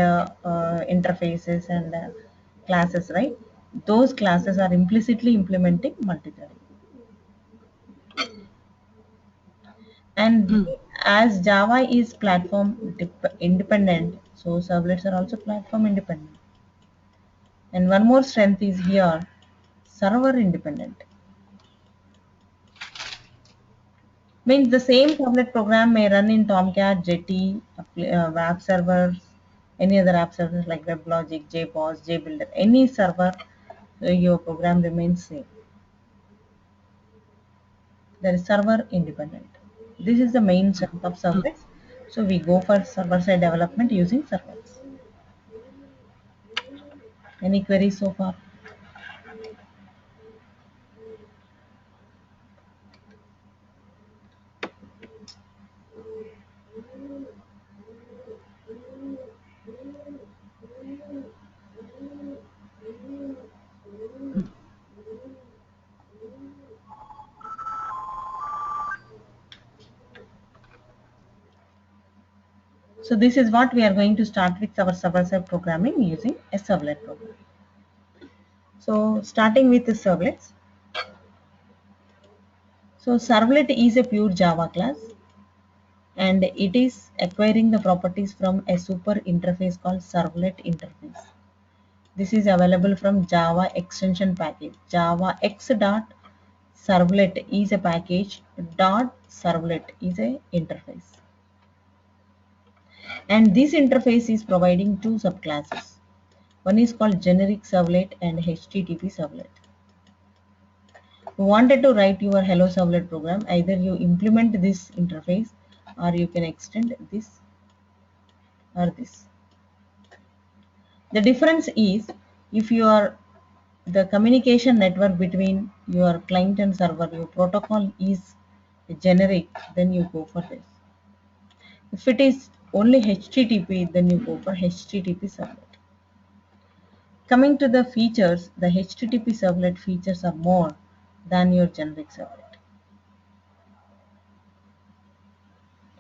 Speaker 1: interfaces and classes, right? Those classes are implicitly implementing multi-threading. And as Java is platform independent, so servlets are also platform independent. And one more strength is here, server independent. Means the same servlet program may run in Tomcat, Jetty, web servers, any other app servers like WebLogic, JPOS, JBuilder, any server, your program remains same. There is server independent. This is the main strength of servlets. So we go for server-side development using servlets. Any queries so far? So this is what we are going to start with our server-side programming using a servlet program. So starting with the servlets. So servlet is a pure Java class and it is acquiring the properties from a super interface called servlet interface. This is available from Java extension package. Java x.servlet is a package, .servlet is a interface. And this interface is providing two subclasses. One is called generic servlet and HTTP servlet. You wanted to write your hello servlet program, either you implement this interface or you can extend this or this. The difference is if you are the communication network between your client and server, your protocol is generic, then you go for this. If it is only HTTP, then you go for HTTP servlet. Coming to the features, the HTTP servlet features are more than your generic servlet.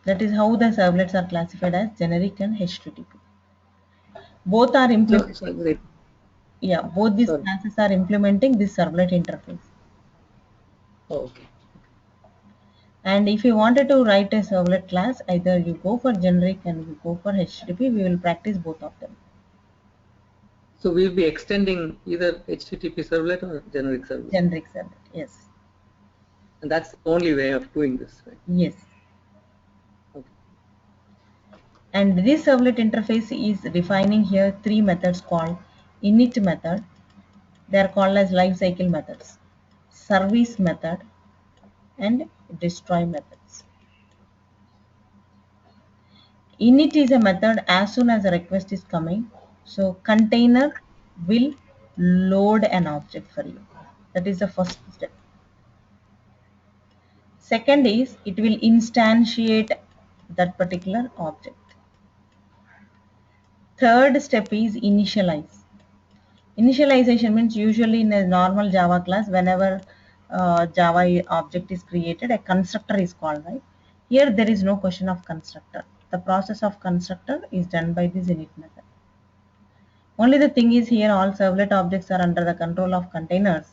Speaker 1: That is how the servlets are classified as generic and HTTP. Both are implementing. Both these classes are implementing this servlet interface.
Speaker 3: Okay.
Speaker 1: And if you wanted to write a servlet class, either you go for generic and you go for HTTP. We will practice both of them.
Speaker 3: So we'll be extending either HTTP servlet or generic servlet.
Speaker 1: Generic servlet, yes.
Speaker 3: And that's the only way of doing this, right?
Speaker 1: Yes.
Speaker 3: Okay.
Speaker 1: And this servlet interface is defining here three methods called init method. They are called as lifecycle methods, service method, and destroy methods. Init is a method as soon as a request is coming. So container will load an object for you. That is the first step. Second is it will instantiate that particular object. Third step is initialize. Initialization means usually in a normal Java class, whenever Java object is created, a constructor is called, right? Here there is no question of constructor. The process of constructor is done by this init method. Only the thing is here all servlet objects are under the control of containers.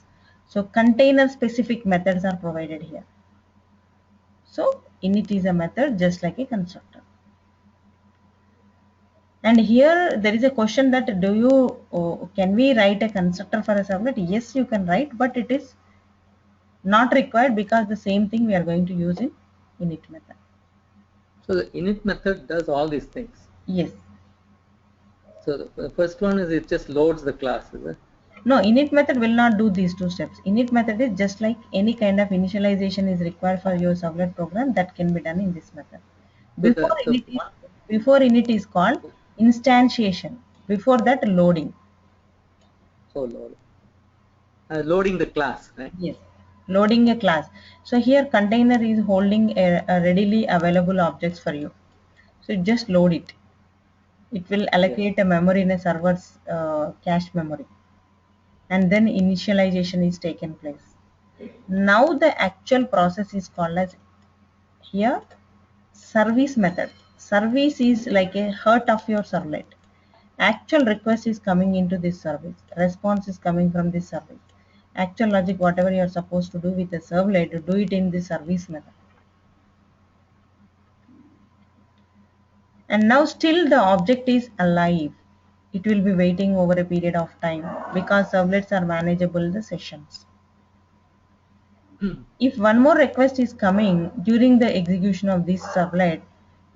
Speaker 1: So container specific methods are provided here. So init is a method just like a constructor. And here there is a question that can we write a constructor for a servlet? Yes, you can write, but it is not required because the same thing we are going to use in init method.
Speaker 3: So the init method does all these things.
Speaker 1: Yes.
Speaker 3: So the first one is it just loads the class, is it?
Speaker 1: No, init method will not do these two steps. Init method is just like any kind of initialization is required for your servlet program that can be done in this method. Before init is called instantiation. Before that, loading.
Speaker 3: So loading the class, right?
Speaker 1: Yes, loading a class. So here container is holding a readily available objects for you. So just load it. It will allocate a memory in a server's cache memory. And then initialization is taken place. Now the actual process is called as here service method. Service is like a heart of your servlet. Actual request is coming into this service. Response is coming from this service. Actual logic, whatever you are supposed to do with the servlet, do it in the service method. And now still the object is alive. It will be waiting over a period of time because servlets are manageable the sessions. If one more request is coming during the execution of this servlet,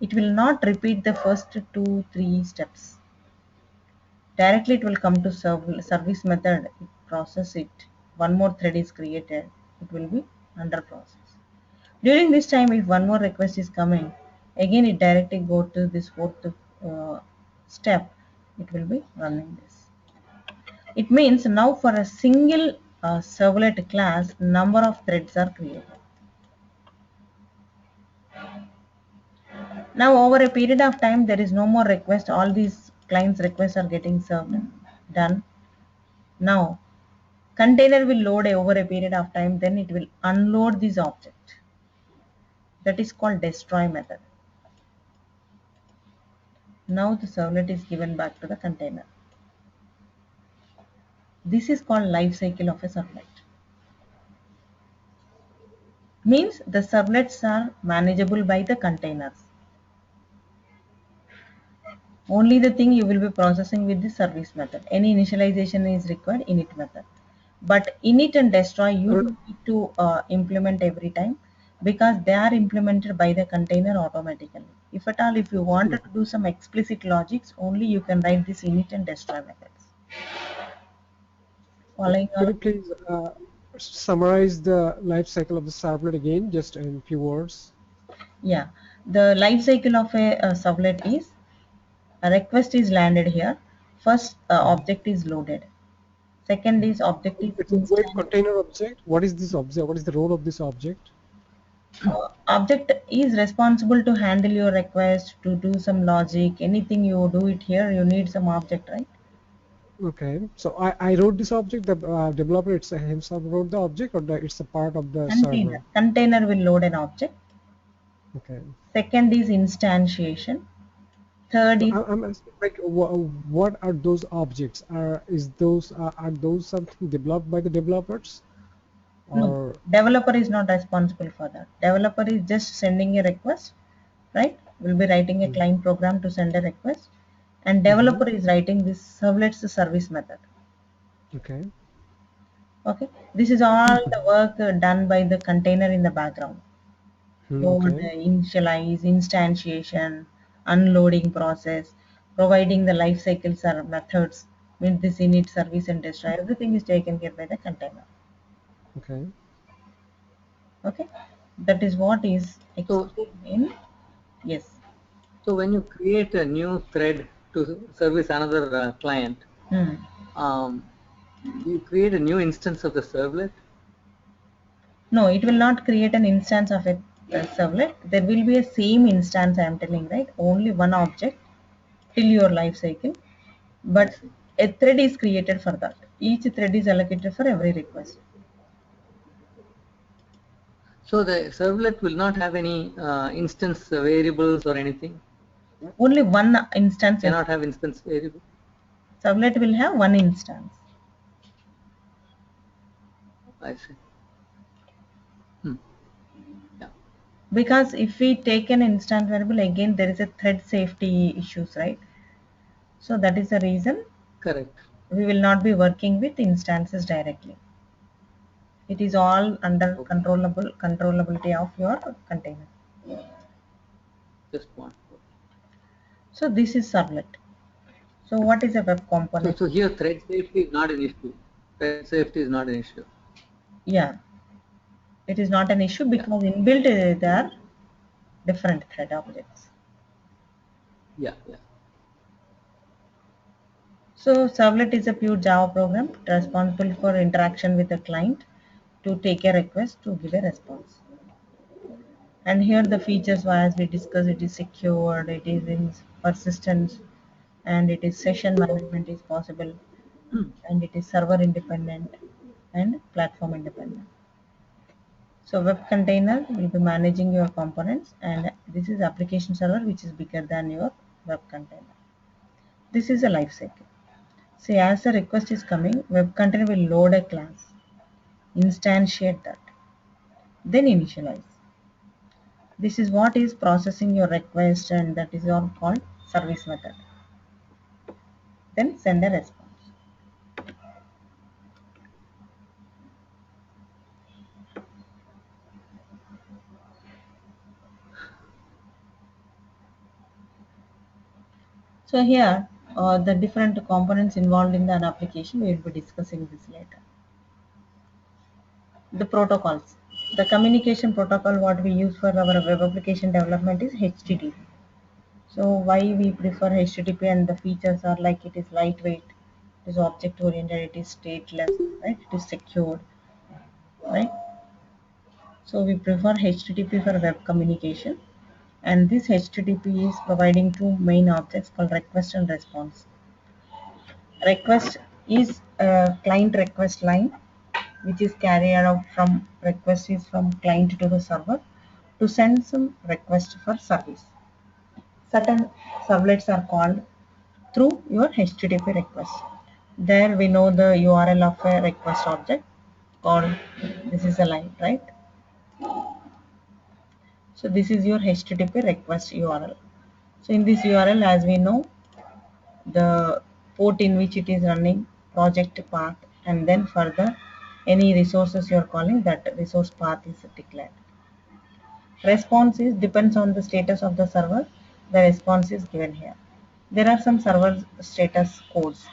Speaker 1: it will not repeat the first 2-3 steps. Directly it will come to service method, it process it. One more thread is created, it will be under process. During this time, if one more request is coming, again it directly go to this fourth step, it will be running this. It means now for a single servlet class, number of threads are created. Now over a period of time, there is no more request. All these clients requests are getting served, done. Now container will load over a period of time, then it will unload this object. That is called destroy method. Now the servlet is given back to the container. This is called life cycle of a servlet. Means the servlets are manageable by the containers. Only the thing you will be processing with the service method. Any initialization is required init method. But init and destroy you don't need to implement every time because they are implemented by the container automatically. If at all, if you wanted to do some explicit logics, only you can write this init and destroy methods. Following
Speaker 5: Could you please summarize the life cycle of the servlet again, just in few words?
Speaker 1: Yeah, the life cycle of a servlet is a request is landed here. First object is loaded. Second is object is
Speaker 5: It's a web container object. What is this object? What is the role of this object?
Speaker 1: Object is responsible to handle your request, to do some logic, anything you do it here, you need some object, right?
Speaker 5: Okay, so I wrote this object, the developer himself wrote the object, or it's a part of the server?
Speaker 1: Container will load an object.
Speaker 5: Okay.
Speaker 1: Second is instantiation. Third is
Speaker 5: I'm asking, like, what are those objects? Are those something developed by the developers? Or
Speaker 1: no, developer is not responsible for that. Developer is just sending a request, right? We'll be writing a client program to send a request, and developer is writing this servlet's service method.
Speaker 5: Okay.
Speaker 1: Okay, this is all the work done by the container in the background. Load,
Speaker 5: Okay.
Speaker 1: initialize, instantiation, unloading process, providing the life cycles or methods, means this init, service, and destroy. Everything is taken care by the container.
Speaker 5: Okay.
Speaker 1: Okay, that is what is
Speaker 3: So,
Speaker 1: explained in yes.
Speaker 3: so when you create a new thread to service another client,
Speaker 1: Hmm.
Speaker 3: you create a new instance of the servlet.
Speaker 1: No, it will not create an instance of a servlet. There will be a same instance. I am telling, right? Only one object till your life cycle,
Speaker 3: I
Speaker 1: but
Speaker 3: see.
Speaker 1: a thread is created for that. Each thread is allocated for every request.
Speaker 3: So the servlet will not have any instance variables or anything.
Speaker 1: Only one instance will
Speaker 3: Cannot
Speaker 1: have.
Speaker 3: have instance variable.
Speaker 1: Servlet will have one instance.
Speaker 3: I see. Hmm. Yeah.
Speaker 1: Because if we take an instance variable, again there is a thread safety issues, right? So that is the reason
Speaker 3: Correct.
Speaker 1: we will not be working with instances directly. It is all under
Speaker 3: Okay.
Speaker 1: controllability of your container.
Speaker 3: Just one.
Speaker 1: So this is servlet. So what is a web
Speaker 3: So,
Speaker 1: component?
Speaker 3: so here thread safety is not an issue. Thread safety is not an issue.
Speaker 1: Yeah, it is not an issue
Speaker 3: Yeah.
Speaker 1: because inbuilt there are different thread objects.
Speaker 3: Yeah. Yeah.
Speaker 1: So servlet is a pure Java program responsible for interaction with the client to take a request to give a response. And here the features, as we discussed, it is secured, it is in persistence, and it is session management is possible, and it is server independent and platform independent. So web container will be managing your components, and this is application server which is bigger than your web container. This is a life cycle. See, as a request is coming, web container will load a class, instantiate that, then initialize. This is what is processing your request, and that is all called service method. Then send a response. So here, the different components involved in an application, we will be discussing this later. The protocols. The communication protocol what we use for our web application development is HTTP. So why we prefer HTTP, and the features are like it is lightweight, it is object oriented, it is stateless, right? It is secured, right? So we prefer HTTP for web communication, and this HTTP is providing two main objects called request and response. Request is a client request line which is carried out from request is from client to the server to send some request for service. Certain servlets are called through your HTTP request. There we know the URL of a request object called, this is a line, right? So this is your HTTP request URL. So in this URL, as we know, the port in which it is running, project path, and then further any resources you are calling, that resource path is declared. Response is depends on the status of the server. The response is given here. There are some server status codes.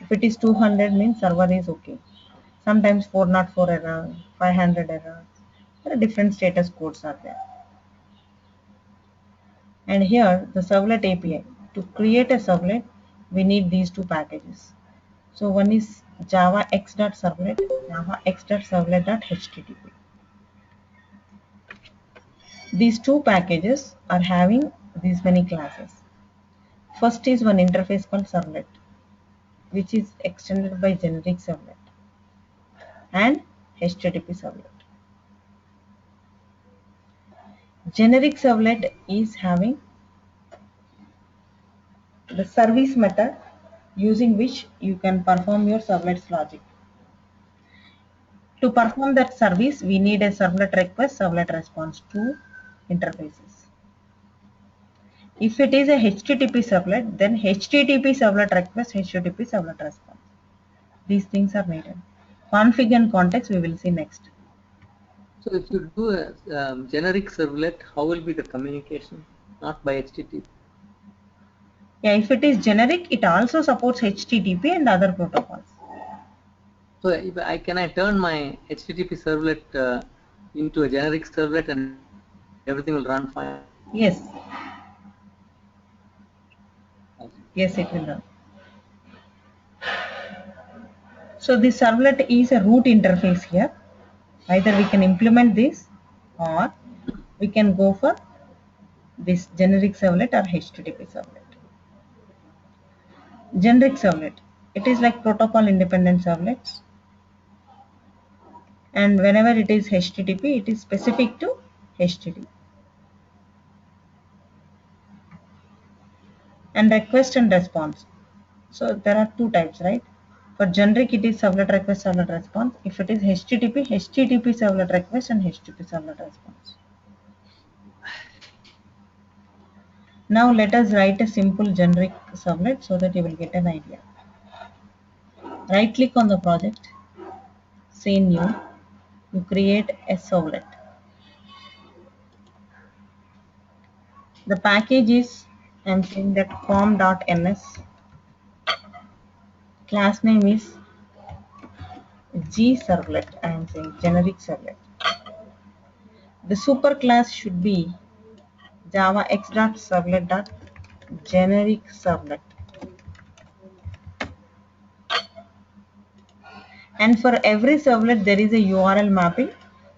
Speaker 1: If it is 200 means server is okay. Sometimes 404 error, 500 error. There are different status codes are there. And here the servlet API. To create a servlet, we need these two packages. So one is Java x.servlet, Java x.servlet.http. These two packages are having these many classes. First is one interface called servlet, which is extended by generic servlet and HTTP servlet. Generic servlet is having the service method using which you can perform your servlet's logic. To perform that service, we need a servlet request, servlet response, two interfaces. If it is a HTTP servlet, then HTTP servlet request, HTTP servlet response. These things are needed. Config and context we will see next.
Speaker 3: So if you do a generic servlet, how will be the communication? Not by HTTP.
Speaker 1: Yeah, if it is generic, it also supports HTTP and other protocols.
Speaker 3: So if can I turn my HTTP servlet into a generic servlet and everything will run fine?
Speaker 1: Yes. Yes, it will run. So this servlet is a root interface here. Either we can implement this or we can go for this generic servlet or HTTP servlet. Generic servlet, it is like protocol independent servlets, and whenever it is HTTP, it is specific to HTTP. And request and response. So there are two types, right? For generic, it is servlet request, servlet response. If it is HTTP, HTTP servlet request and HTTP servlet response. Now let us write a simple generic servlet so that you will get an idea. Right click on the project, say new, you create a servlet. The package is, I'm saying that form.ns, class name is G servlet, I am saying generic servlet. The superclass should be Java x.servlet.generic servlet. And for every servlet there is a URL mapping.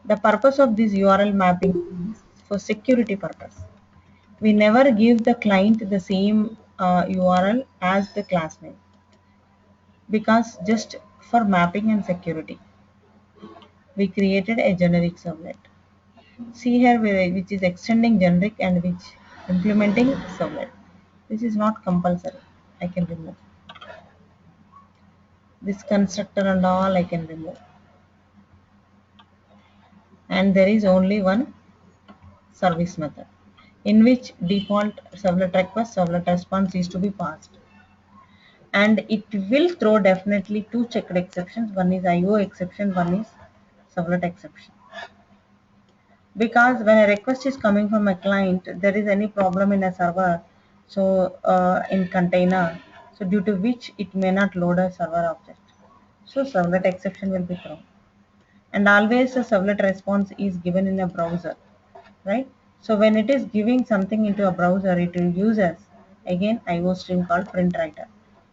Speaker 1: The purpose of this URL mapping is for security purpose. We never give the client the same URL as the class name, because just for mapping and security we created a generic servlet. See here which is extending generic and which implementing servlet. This is not compulsory. I can remove this constructor and all, I can remove. And there is only one service method in which default servlet request, servlet response is to be passed. And it will throw definitely two checked exceptions. One is IO exception, one is servlet exception. Because when a request is coming from a client, there is any problem in a server, so in container, so due to which it may not load a server object. So servlet exception will be thrown. And always a servlet response is given in a browser, right? So when it is giving something into a browser, it will use as again IO string called print writer.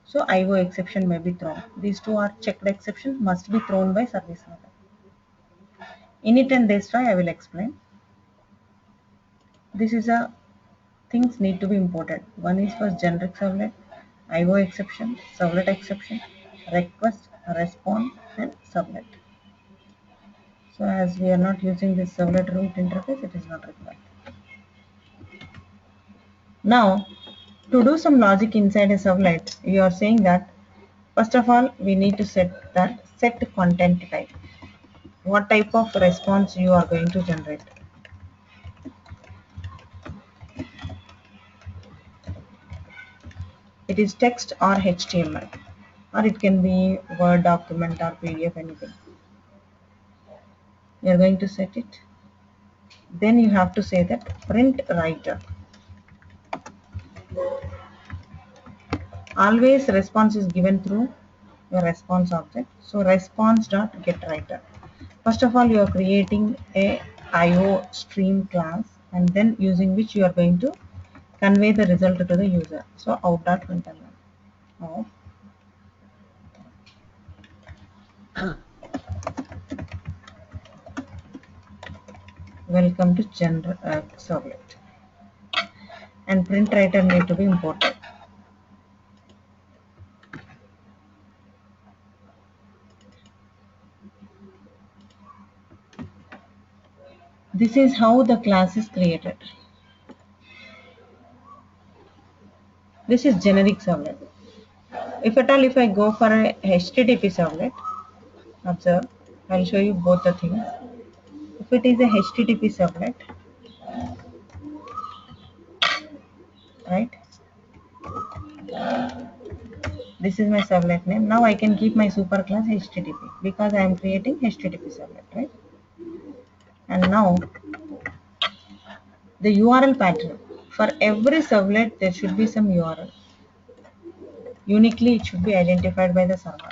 Speaker 1: So IO exception may be thrown. These two are checked exceptions, must be thrown by service method. Init and destroy I will explain. This is a things need to be imported. One is for generic servlet, IO exception, servlet exception, request, response, and servlet. So as we are not using this servlet root interface, it is not required. Now, to do some logic inside a servlet, you are saying that first of all we need to set content type. What type of response you are going to generate. It is text or HTML, or it can be Word document or PDF, anything. You are going to set it. Then you have to say that print writer. Always response is given through your response object. So response.getWriter. First of all, you are creating a IO stream class, and then using which you are going to convey the result to the user. So out.println. Out. Welcome to servlet. And print writer need to be imported. This is how the class is created. This is generic servlet. If at all, if I go for a HTTP servlet, observe, I'll show you both the things. If it is a HTTP servlet, right? This is my servlet name. Now I can keep my superclass HTTP because I am creating HTTP servlet, right? And now the URL pattern. For every servlet, there should be some URL. Uniquely, it should be identified by the server.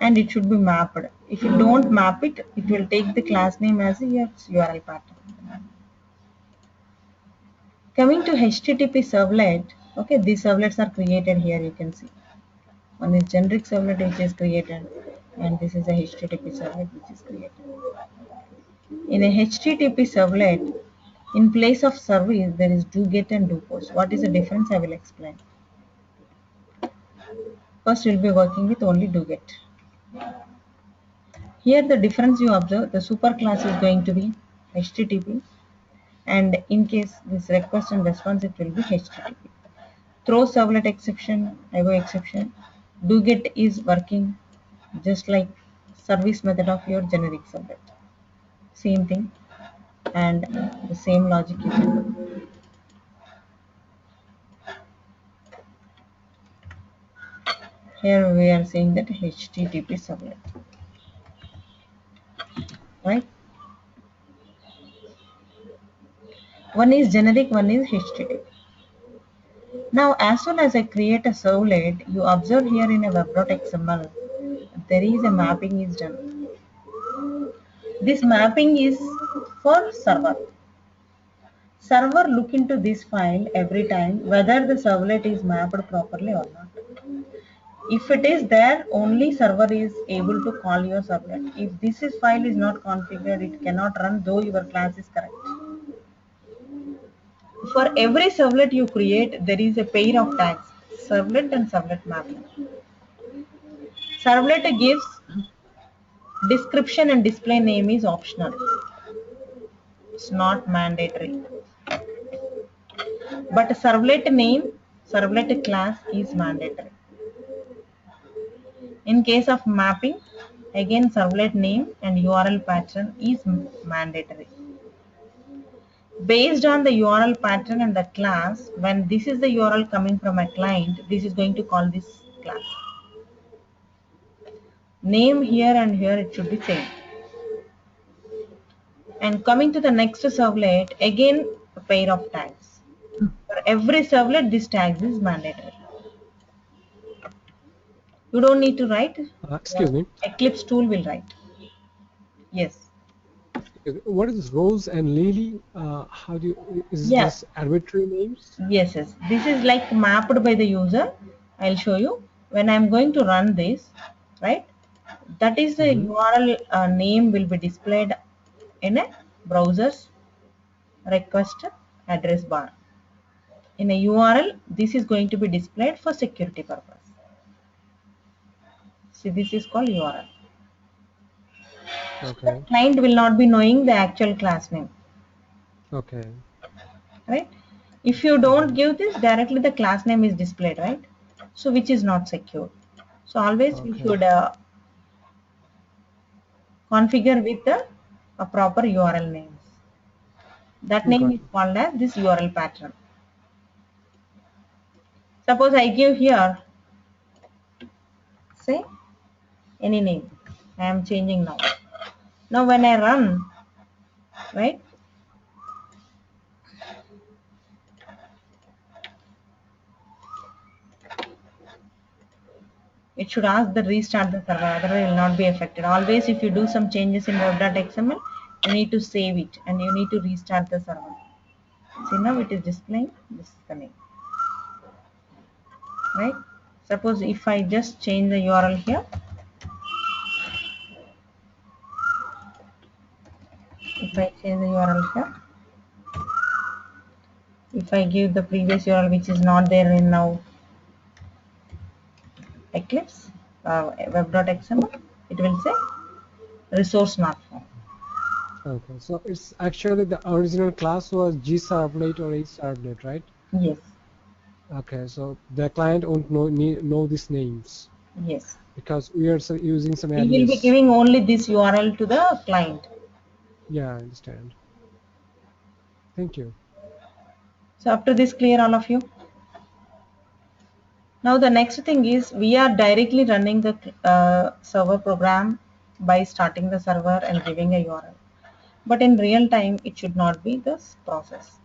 Speaker 1: And it should be mapped. If you don't map it, it will take the class name as its URL pattern. Coming to HTTP servlet, okay, these servlets are created here, you can see. One is generic servlet which is created, and this is a HTTP servlet which is created. In a HTTP servlet, in place of service, there is do get and do post. What is the difference? I will explain. First, we'll be working with only do get. Here, the difference you observe, the superclass is going to be HTTP, and in case this request and response, it will be HTTP. Throw servlet exception, IO exception, do get is working just like service method of your generic servlet. Same thing, and the same logic is used. Here we are saying that HTTP servlet, right? One is generic, one is HTTP. Now, as soon as I create a servlet, you observe here in a web.xml, there is a mapping is done. This mapping is for server. Server look into this file every time whether the servlet is mapped properly or not. If it is there, only server is able to call your servlet. If this file is not configured, it cannot run though your class is correct. For every servlet you create, there is a pair of tags, servlet and servlet mapping. Servlet gives description and display name is optional. It's not mandatory. But servlet name, servlet class is mandatory. In case of mapping, again servlet name and URL pattern is mandatory. Based on the URL pattern and the class, when this is the URL coming from a client, this is going to call this class. Name here and here it should be same. And coming to the next servlet, again a pair of tags. For every servlet, this tag is mandatory. You don't need to write.
Speaker 5: Excuse me.
Speaker 1: Eclipse tool will write. Yes.
Speaker 5: What is Rose and Lily? How do you, is
Speaker 1: Yeah.
Speaker 5: this arbitrary names?
Speaker 1: Yes, yes. This is like mapped by the user. I'll show you. When I'm going to run this, right? That is the URL name will be displayed in a browser's request address bar. In a URL, this is going to be displayed for security purpose. See, this is called URL.
Speaker 5: Okay.
Speaker 1: The client will not be knowing the actual class name.
Speaker 5: Okay.
Speaker 1: Right? If you don't give this, directly the class name is displayed, right? So which is not secure. So always we should configure with a proper URL names. That name is called as this URL pattern. Suppose I give here, say any name. I am changing now. Now when I run, right? It should ask the restart the server, otherwise it will not be affected. Always if you do some changes in web.xml, you need to save it and you need to restart the server. See, now it is displaying this is the name. Right? Suppose if I just change the URL here, if I change the URL here, if I give the previous URL which is not there in now Eclipse web.xml, it will say resource not found.
Speaker 5: Okay, so it's actually the original class was gservlet or hservlet, right?
Speaker 1: Yes.
Speaker 5: Okay, so the client won't know these names.
Speaker 1: Yes.
Speaker 5: Because we are using some
Speaker 1: We
Speaker 5: alias.
Speaker 1: will be giving only this URL to the client.
Speaker 5: Yeah, I understand. Thank you.
Speaker 1: So up to this clear all of you? Now the next thing is we are directly running the server program by starting the server and giving a URL. But in real time, it should not be this process.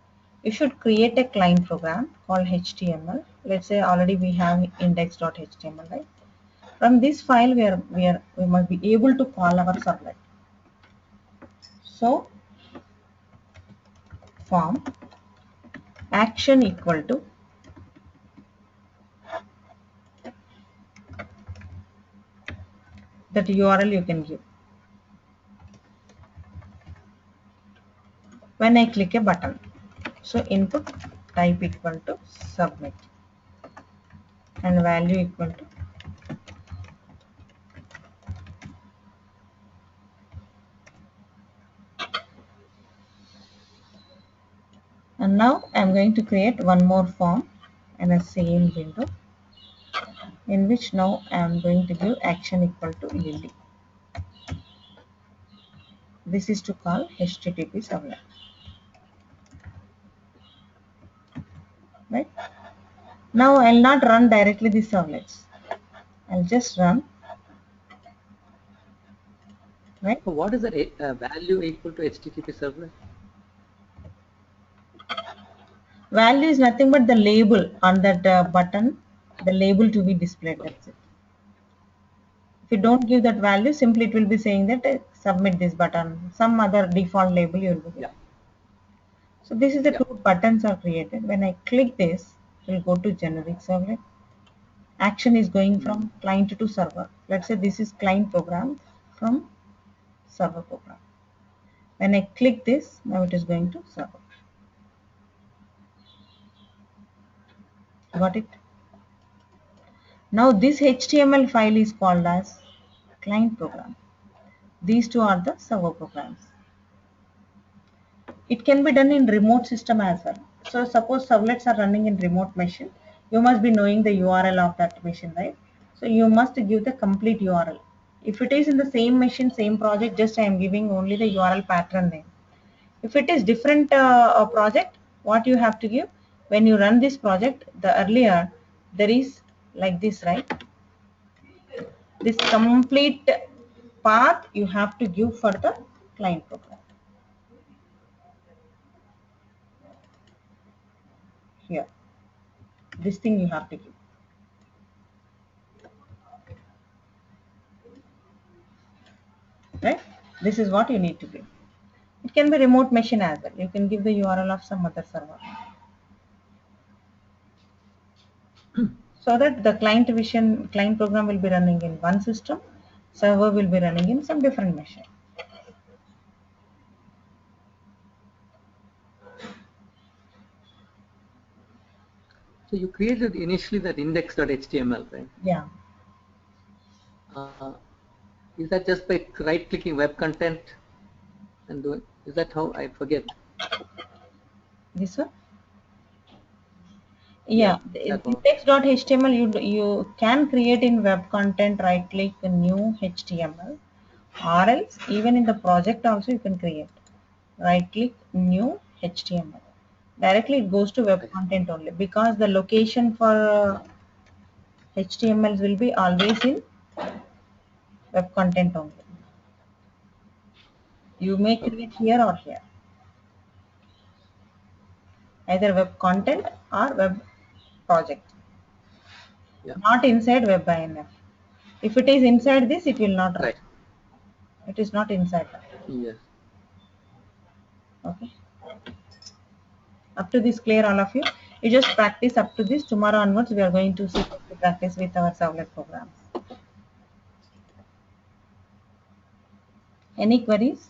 Speaker 1: You should create a client program called HTML. Let's say already we have index.html, right? From this file, we must be able to call our servlet. So form action equal to that URL you can give. When I click a button, so input type equal to submit and value equal to and now I'm going to create one more form in the same window in which now I'm going to give action equal to lily. This is to call HTTP servlet, right? Now I'll not run directly the servlets. I'll just run, right?
Speaker 3: So what is the value equal to HTTP servlet?
Speaker 1: Value is nothing but the label on that button, the label to be displayed. That's it. If you don't give that value, simply it will be saying that submit this button, some other default label you will be getting.
Speaker 3: Yeah.
Speaker 1: So this is the
Speaker 3: Yeah.
Speaker 1: two buttons are created. When I click this, it will go to generic servlet. Action is going from client to server. Let's say this is client program from server program. When I click this, now it is going to server. Got it? Now this HTML file is called as client program. These two are the server programs. It can be done in remote system as well. So suppose servlets are running in remote machine, you must be knowing the URL of that machine, right? So you must give the complete URL. If it is in the same machine, same project, just I am giving only the URL pattern name. If it is different project, what you have to give, when you run this project, the earlier there is like this, right? This complete path you have to give for the client program. Here, this thing you have to give. Right? This is what you need to give. It can be remote machine as well. You can give the URL of some other server. So that the client program will be running in one system, server will be running in some different machine.
Speaker 3: So you created initially that index.html, right?
Speaker 1: Yeah.
Speaker 3: Is that just by right-clicking web content and doing? Is that how I forget?
Speaker 1: This one? Yeah.
Speaker 3: that one.
Speaker 1: Index.html you can create in web content, right click new HTML, or else even in the project also you can create. Right click new HTML. Directly it goes to web content only because the location for HTML will be always in web content only. You may create here or here, either web content or web project, not inside WebINF. If it is inside this, it will not run.
Speaker 3: Right.
Speaker 1: It is not inside that.
Speaker 3: Yes.
Speaker 1: Okay. Up to this clear all of you. You just practice up to this. Tomorrow onwards we are going to see how to practice with our servlet programs. Any queries?